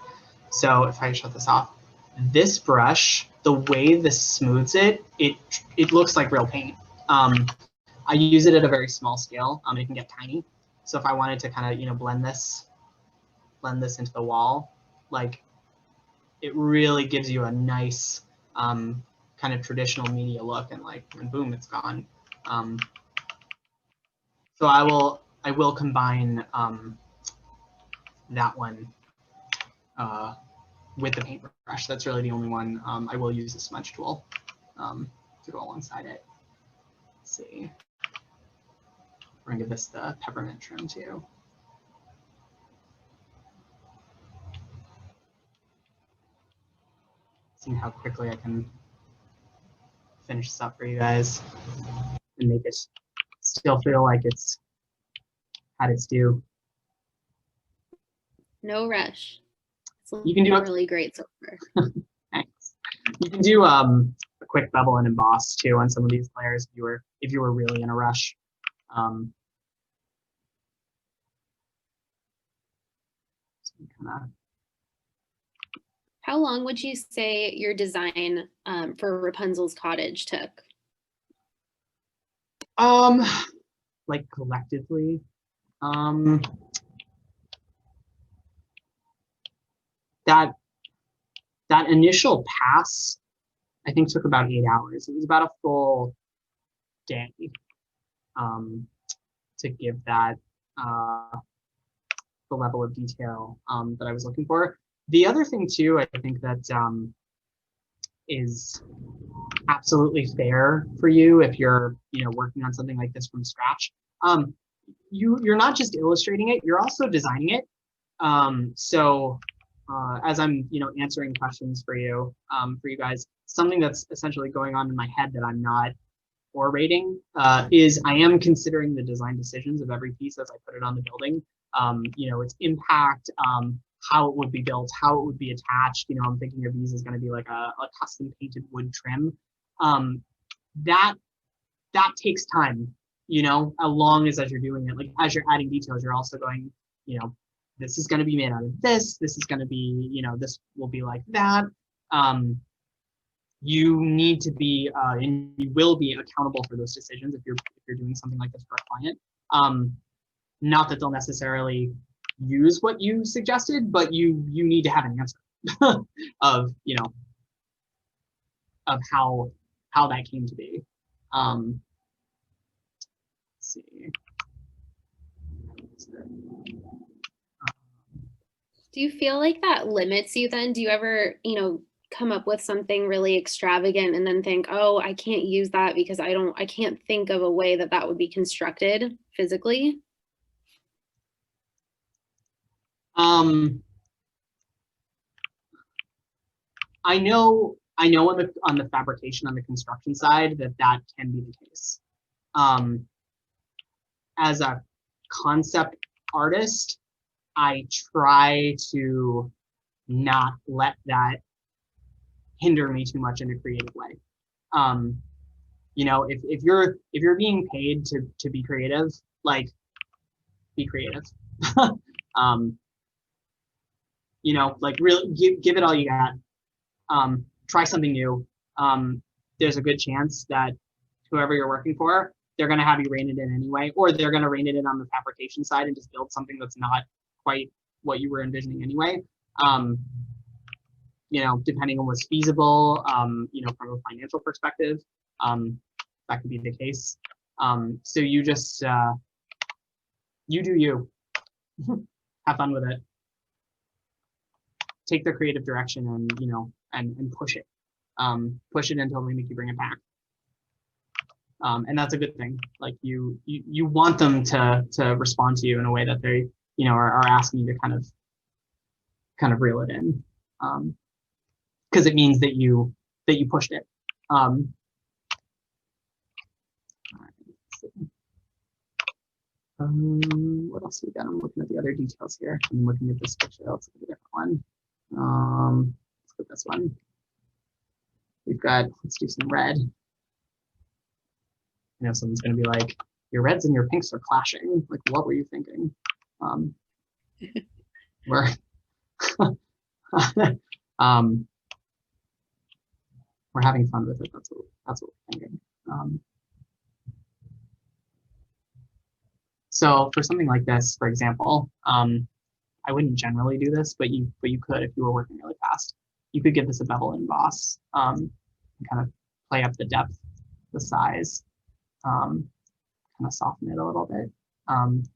So if I shut this off, this brush, the way this smooths it, it looks like real paint. I use it at a very small scale. It can get tiny. So if I wanted to kind of, you know, blend this into the wall, like it really gives you a nice kind of traditional media look, and like, and boom, it's gone. So I will combine that one with the paintbrush. That's really the only one. I will use a smudge tool to go alongside it. Let's see. We're gonna give this the peppermint trim too. See how quickly I can finish this up for you guys and make it still feel like it's had its due. No rush. You can do really great so far. Thanks. You can do a quick bevel and emboss too on some of these layers if you were really in a rush. How long would you say your design for Rapunzel's cottage took? Like collectively, that initial pass, I think, took about 8 hours. It was about a full day to give that the level of detail that I was looking for. The other thing too, I think that is absolutely fair for you if you're, you know, working on something like this from scratch. You're not just illustrating it, you're also designing it. So as I'm, you know, answering questions for you guys, something that's essentially going on in my head that I'm not orating is I am considering the design decisions of every piece as I put it on the building. Its impact, how it would be built, how it would be attached. I'm thinking of these as going to be like a custom painted wood trim. That takes time, as long as you're doing it, like as you're adding details, you're also going, this is going to be made out of this is going to be, this will be like that. You need to be, and you will be accountable for those decisions if you're doing something like this for a client. Not that they'll necessarily use what you suggested, but you need to have an answer of of how that came to be. Let's see. Do you feel like that limits you then? Do you ever, come up with something really extravagant and then think, oh, I can't use that because I can't think of a way that would be constructed physically? I know on the fabrication, on the construction side, that can be the case. As a concept artist, I try to not let that hinder me too much in a creative way. If you're being paid to be creative, like, be creative. Like, really give it all you got. Try something new. There's a good chance that whoever you're working for, they're going to have you rein it in anyway, or they're going to rein it in on the fabrication side and just build something that's not quite what you were envisioning anyway. Depending on what's feasible, from a financial perspective, that could be the case. So you just, you do you. Have fun with it. Take the creative direction and push it. Push it until they make you bring it back. And that's a good thing. Like you want them to respond to you in a way that they, are asking you to kind of reel it in. Because it means that you pushed it. What else we got? I'm looking at the other details here. I'm looking at this picture. Let's look at a different one. Let's look at this one. Let's do some red. Someone's going to be like, your reds and your pinks are clashing. Like, what were you thinking? We're we're having fun with it. That's what we're thinking. So for something like this, for example, I wouldn't generally do this, but you could if you were working really fast. You could give this a bevel and emboss, and kind of play up the depth, the size, kind of soften it a little bit. And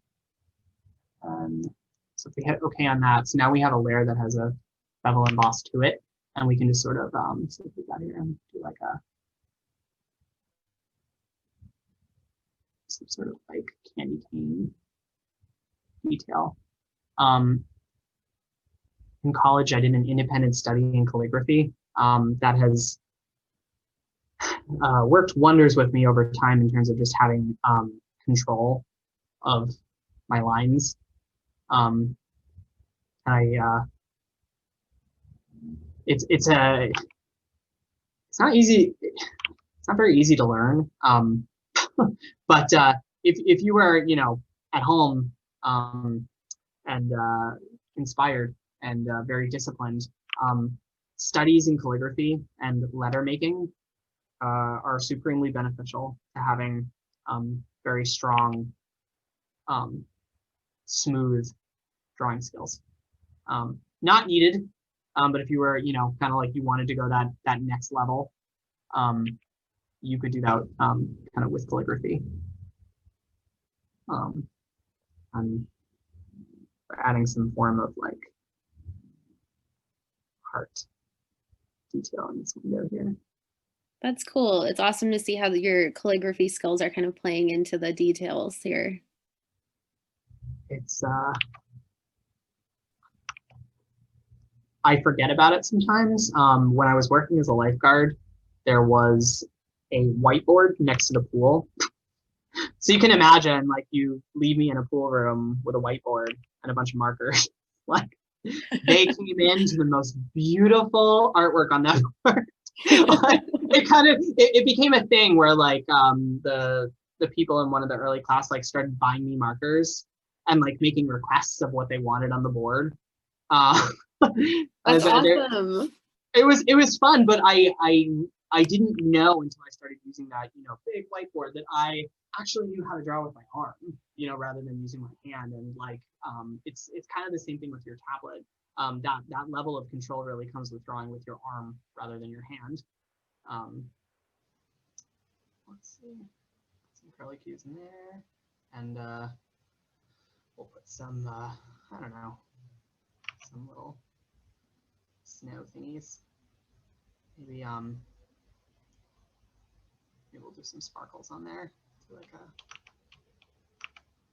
so if we hit OK on that, so now we have a layer that has a bevel emboss to it, and we can just sort of, so if we got here and do like some sort of like candy cane detail. In college, I did an independent study in calligraphy that has worked wonders with me over time in terms of just having control of my lines. It's not easy. It's not very easy to learn. But if you were, at home and inspired and very disciplined, studies in calligraphy and letter making are supremely beneficial to having very strong, smooth drawing skills. Not needed, but if you were, kind of like you wanted to go that next level, you could do that kind of with calligraphy. And adding some form of like heart detail in this window here. That's cool. It's awesome to see how your calligraphy skills are kind of playing into the details here. It's I forget about it sometimes. When I was working as a lifeguard, there was a whiteboard next to the pool. So you can imagine, like, you leave me in a pool room with a whiteboard and a bunch of markers. Like, they came into the most beautiful artwork on that board. Like, it became a thing where, like, the people in one of the early class, like, started buying me markers and, like, making requests of what they wanted on the board. That's awesome. It was fun, but I didn't know until I started using that, big whiteboard, that I actually knew how to draw with my arm, rather than using my hand. And, like, it's kind of the same thing with your tablet. That level of control really comes with drawing with your arm rather than your hand. Let's see, some curly cues in there, and we'll put some I don't know, some little snow thingies. Maybe we'll do some sparkles on there. Do like a,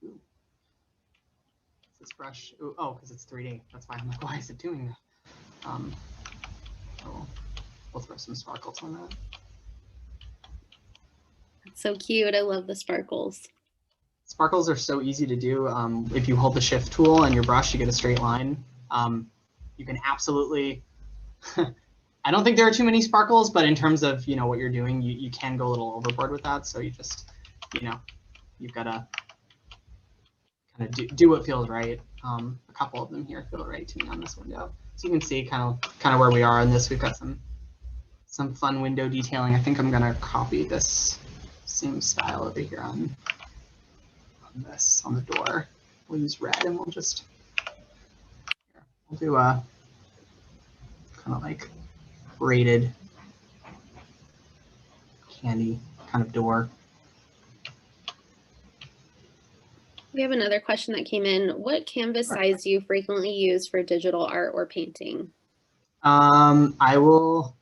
ooh. This brush, ooh, oh, because it's 3D. That's why I'm like, why is it doing that? We'll throw some sparkles on that. That's so cute. I love the sparkles. Sparkles are so easy to do. If you hold the shift tool on your brush, you get a straight line. You can absolutely, I don't think there are too many sparkles, but in terms of, what you're doing, you can go a little overboard with that. So you just, you've got to kind of do what feels right. A couple of them here feel right to me on this window. So you can see kind of where we are on this. We've got some fun window detailing. I think I'm going to copy this same style over here on the door. We'll use red, and we'll do a kind of like braided candy kind of door. We have another question that came in. What canvas size do you frequently use for digital art or painting? I will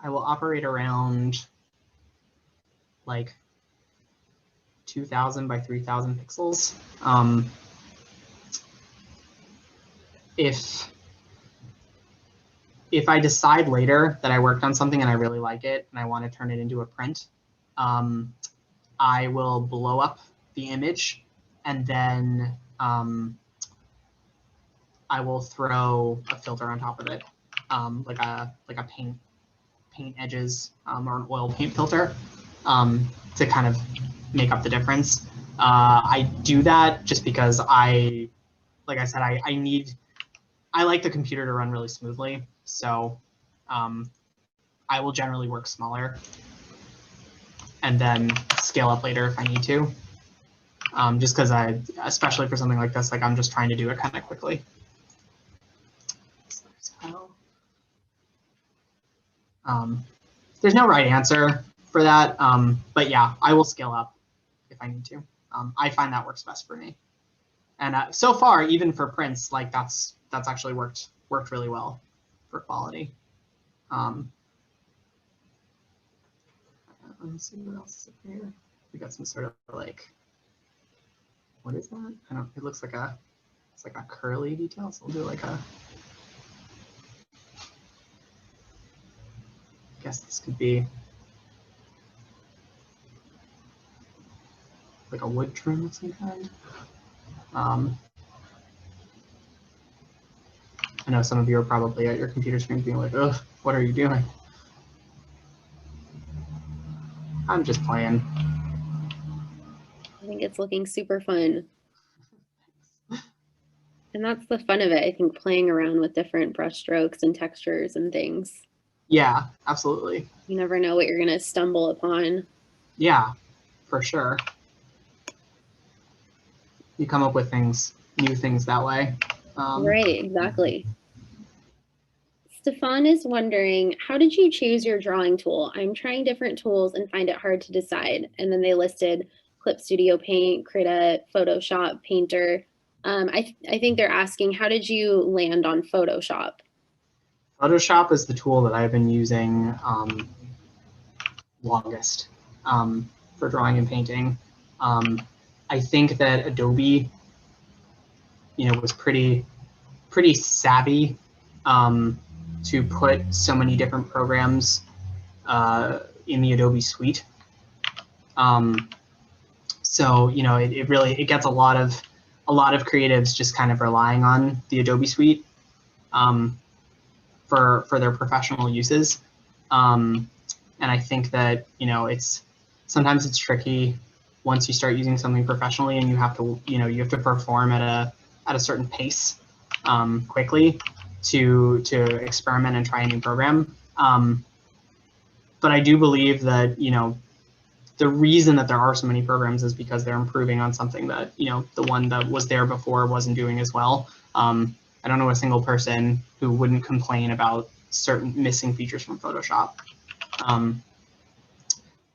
operate around like 2,000 by 3,000 pixels. If I decide later that I worked on something and I really like it and I want to turn it into a print, I will blow up the image, and then I will throw a filter on top of it, like a paint edges or an oil paint filter, to kind of make up the difference. I do that just because like I said, I like the computer to run really smoothly, so I will generally work smaller and then scale up later if I need to. Just because especially for something like this, like I'm just trying to do it kind of quickly. There's no right answer for that, but yeah, I will scale up if I need to. I find that works best for me, and so far, even for prints, like that's actually worked really well for quality. Let's see what else is up here. We got some sort of like, what is that? I don't. It looks like it's like a curly detail. So we'll do like a. I guess this could be like a wood trim of some kind. I know some of you are probably at your computer screens being like, ugh, what are you doing? I'm just playing. I think it's looking super fun. And that's the fun of it, I think, playing around with different brush strokes and textures and things. Yeah, absolutely. You never know what you're going to stumble upon. Yeah, for sure. You come up with new things that way. Right, exactly. Stefan is wondering, how did you choose your drawing tool? I'm trying different tools and find it hard to decide. And then they listed Clip Studio Paint, Krita, Photoshop, Painter. I think they're asking, how did you land on Photoshop? Photoshop is the tool that I've been using longest for drawing and painting. I think that Adobe, was pretty savvy to put so many different programs in the Adobe suite. So it really gets a lot of creatives just kind of relying on the Adobe suite for their professional uses. And I think that sometimes it's tricky once you start using something professionally, and you have to perform at a certain pace quickly to experiment and try a new program. But I do believe that the reason that there are so many programs is because they're improving on something that the one that was there before wasn't doing as well. I don't know a single person who wouldn't complain about certain missing features from Photoshop.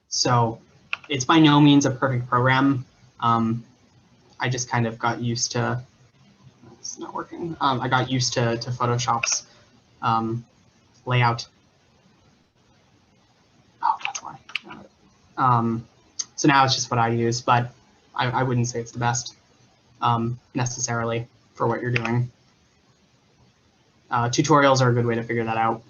So it's by no means a perfect program. I just kind of got used to, it's not working. I got used to Photoshop's layout. Oh, that's why. So now it's just what I use, but I wouldn't say it's the best necessarily for what you're doing. Tutorials are a good way to figure that out.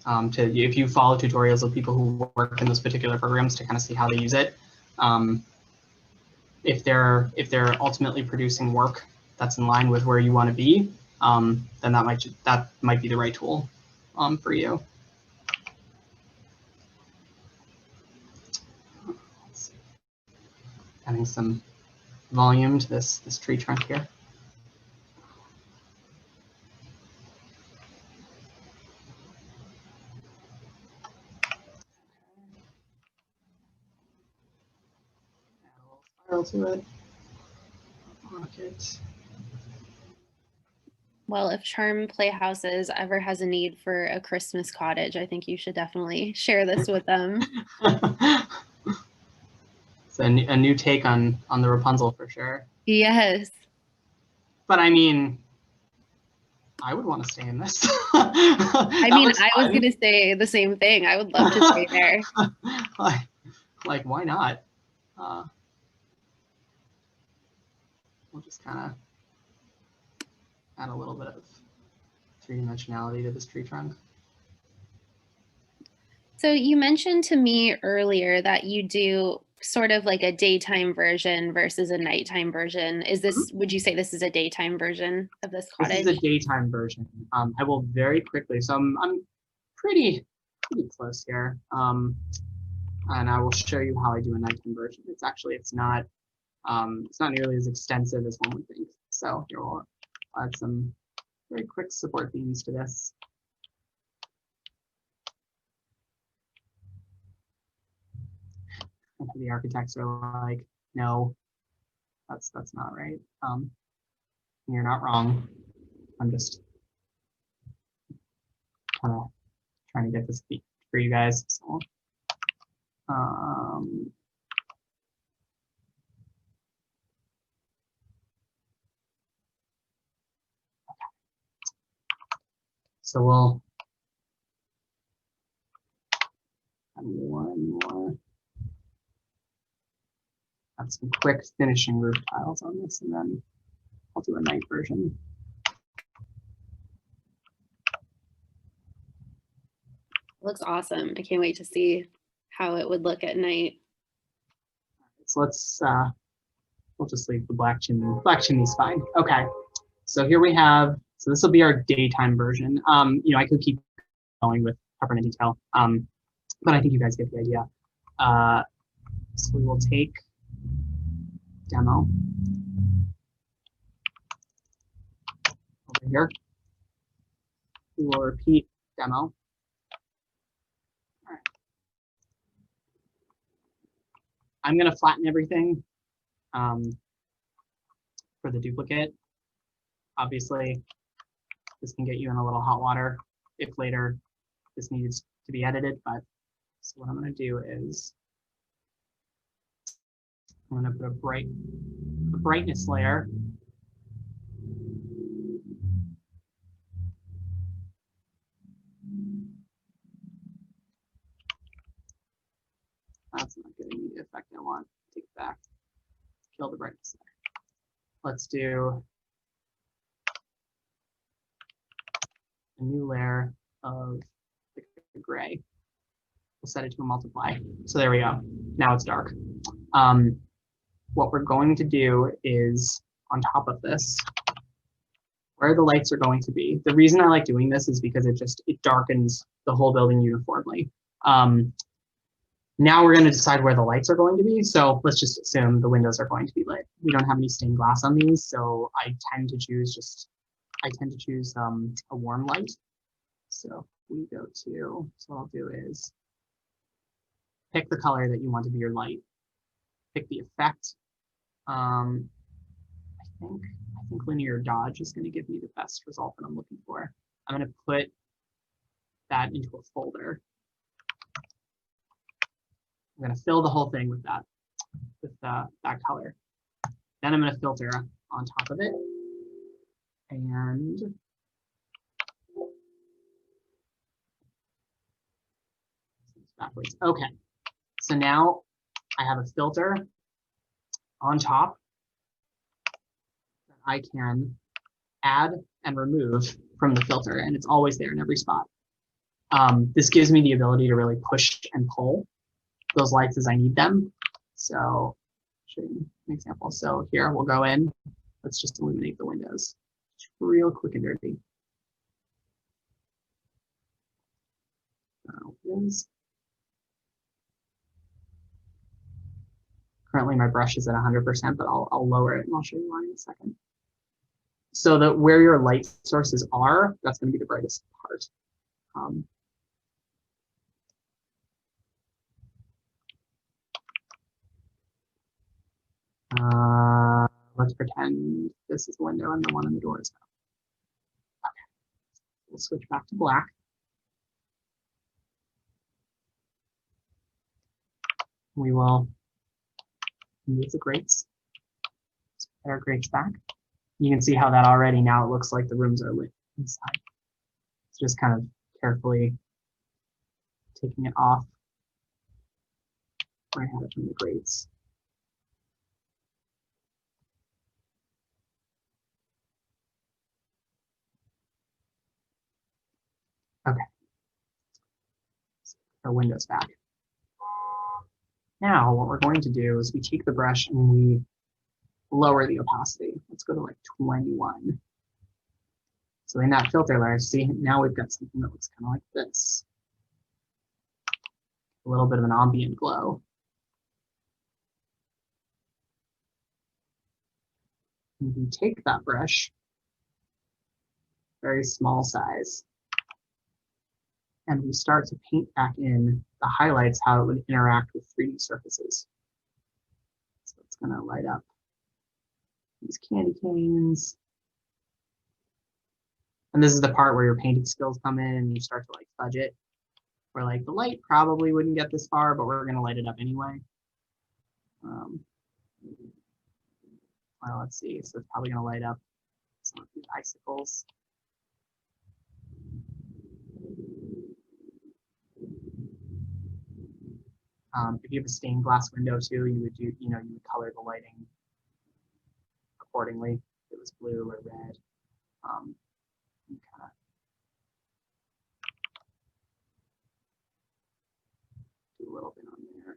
If you follow tutorials of people who work in those particular programs to kind of see how they use it. If they're ultimately producing work that's in line with where you want to be, then that might be the right tool for you. Adding some volume to this tree trunk here. Add a little spiral to it. Rocket. Well, if Charm Playhouses ever has a need for a Christmas cottage, I think you should definitely share this with them. It's a new take on the Rapunzel for sure. Yes. But I mean, I would want to stay in this. I mean, I was going to say the same thing. I would love to stay there. like, why not? We'll just kind of add a little bit of three-dimensionality to this tree trunk. So you mentioned to me earlier that you do sort of like a daytime version versus a nighttime version. Is this, would you say this is a daytime version of this cottage? This is a daytime version. I will very quickly, so I'm pretty close here. And I will show you how I do a nighttime version. It's not nearly as extensive as one would think. So here we'll add some very quick support themes to this. The architects are like, no, that's not right. You're not wrong. I'm just kind of trying to get this for you guys. So, so we'll add one more. Add some quick finishing roof tiles on this, and then I'll do a night version. Looks awesome. I can't wait to see how it would look at night. So let's we'll just leave the black chimney. Black chimney's fine. Okay. So here we have. So this will be our daytime version. I could keep going with peppermint detail, but I think you guys get the idea. So we will take demo over here. We will repeat demo. All right. I'm going to flatten everything for the duplicate. Obviously, this can get you in a little hot water if later this needs to be edited. But so what I'm going to do is I'm going to put a brightness layer. That's not getting me the effect I want. Take it back. Kill the brightness layer. Let's do a new layer of the gray. We'll set it to a multiply. So there we go. Now it's dark. What we're going to do is on top of this, where the lights are going to be. The reason I like doing this is because it darkens the whole building uniformly. Now we're going to decide where the lights are going to be. So let's just assume the windows are going to be lit. We don't have any stained glass on these, so I tend to choose a warm light. So we go to, so what I'll do is pick the color that you want to be your light. Pick the effect. I think linear dodge is going to give me the best result that I'm looking for. I'm going to put that into a folder. I'm going to fill the whole thing with that color. Then I'm going to filter on top of it. And backwards. Okay. So now I have a filter on top that I can add and remove from the filter, and it's always there in every spot. This gives me the ability to really push and pull those lights as I need them. So I'll show you an example. So here we'll go in. Let's just illuminate the windows. Just real quick and dirty. Currently my brush is at 100%, but I'll lower it and I'll show you why in a second. So that where your light sources are, that's going to be the brightest part. Let's pretend this is the window and the one on the door is out. Okay. We'll switch back to black. We will move the grates. Put our grates back. You can see how that already now it looks like the rooms are lit inside. It's just kind of carefully taking it off where I had it from the grates. Okay. So our windows back. Now what we're going to do is we take the brush and we lower the opacity. Let's go to like 21. So in that filter layer, see, now we've got something that looks kind of like this. A little bit of an ambient glow. And we take that brush, very small size, and we start to paint back in the highlights, how it would interact with 3D surfaces. So it's going to light up these candy canes. And this is the part where your painting skills come in and you start to like fudge it. Where like the light probably wouldn't get this far, but we're going to light it up anyway. Well, let's see. So it's probably going to light up some of these icicles. If you have a stained glass window too, you would color the lighting accordingly. If it was blue or red. You kind of do a little bit on there.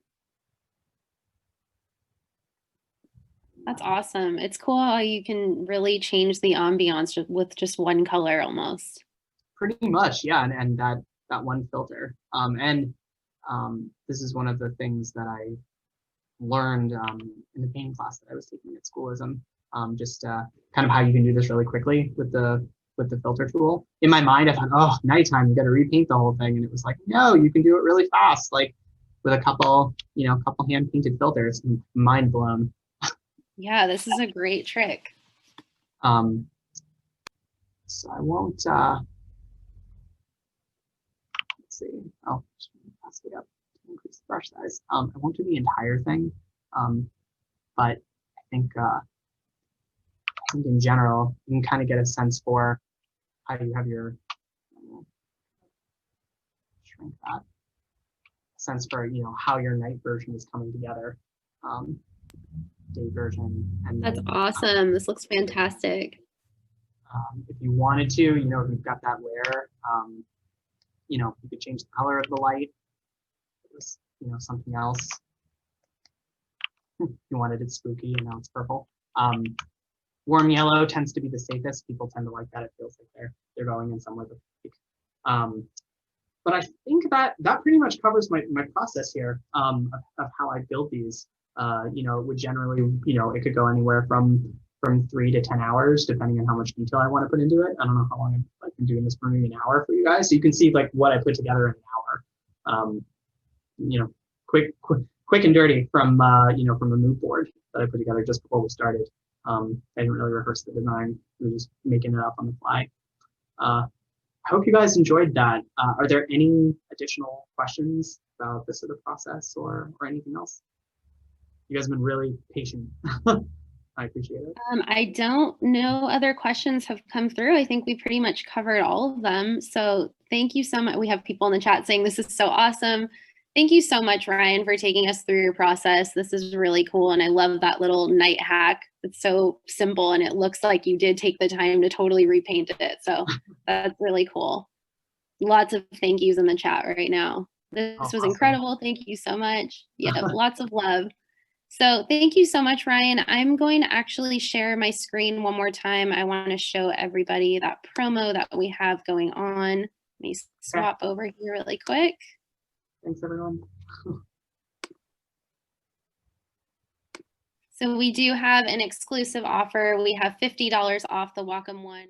That's awesome. It's cool how you can really change the ambiance with just one color almost. Pretty much, yeah, and that one filter. This is one of the things that I learned in the painting class that I was taking at schoolism. Just kind of how you can do this really quickly with the filter tool. In my mind, I thought, oh, nighttime, you got to repaint the whole thing, and it was like, no, you can do it really fast, like with a couple hand painted filters. Mind blown. Yeah, this is a great trick. So I won't. Let's see. Oh, pass it up to increase the brush size. I won't do the entire thing, but I think in general, you can kind of get a sense for how you have your shrink that sense for how your night version is coming together, day version, and that's awesome. This looks fantastic. If you wanted to, you know, if you've got that layer, you know, you could change the color of the light. It was, you know, something else. You wanted it spooky, and now it's purple. Warm yellow tends to be the safest. People tend to like that. It feels like they're going in somewhere. But I think that pretty much covers my process here of how I build these. You know, it would generally, you know, it could go anywhere from 3 to 10 hours, depending on how much detail I want to put into it. I don't know how long I've been doing this for, maybe an hour for you guys. So you can see like what I put together in an hour. You know, quick and dirty from you know, from a mood board that I put together just before we started. I didn't really rehearse the design. We were just making it up on the fly. I hope you guys enjoyed that. Are there any additional questions about this sort of process or anything else? You guys have been really patient. I appreciate it. I don't know, other questions have come through. I think we pretty much covered all of them. So thank you so much. We have people in the chat saying this is so awesome. Thank you so much, Ryan, for taking us through your process. This is really cool. And I love that little night hack. It's so simple and it looks like you did take the time to totally repaint it. So that's really cool. Lots of thank yous in the chat right now. This was Awesome. incredible. Thank you so much. Yeah, lots of love. So thank you so much, Ryan. I'm going to actually share my screen one more time. I want to show everybody that promo that we have going on. Let me swap over here really quick. Thanks, everyone. So we do have an exclusive offer. We have $50 off the Wacom One.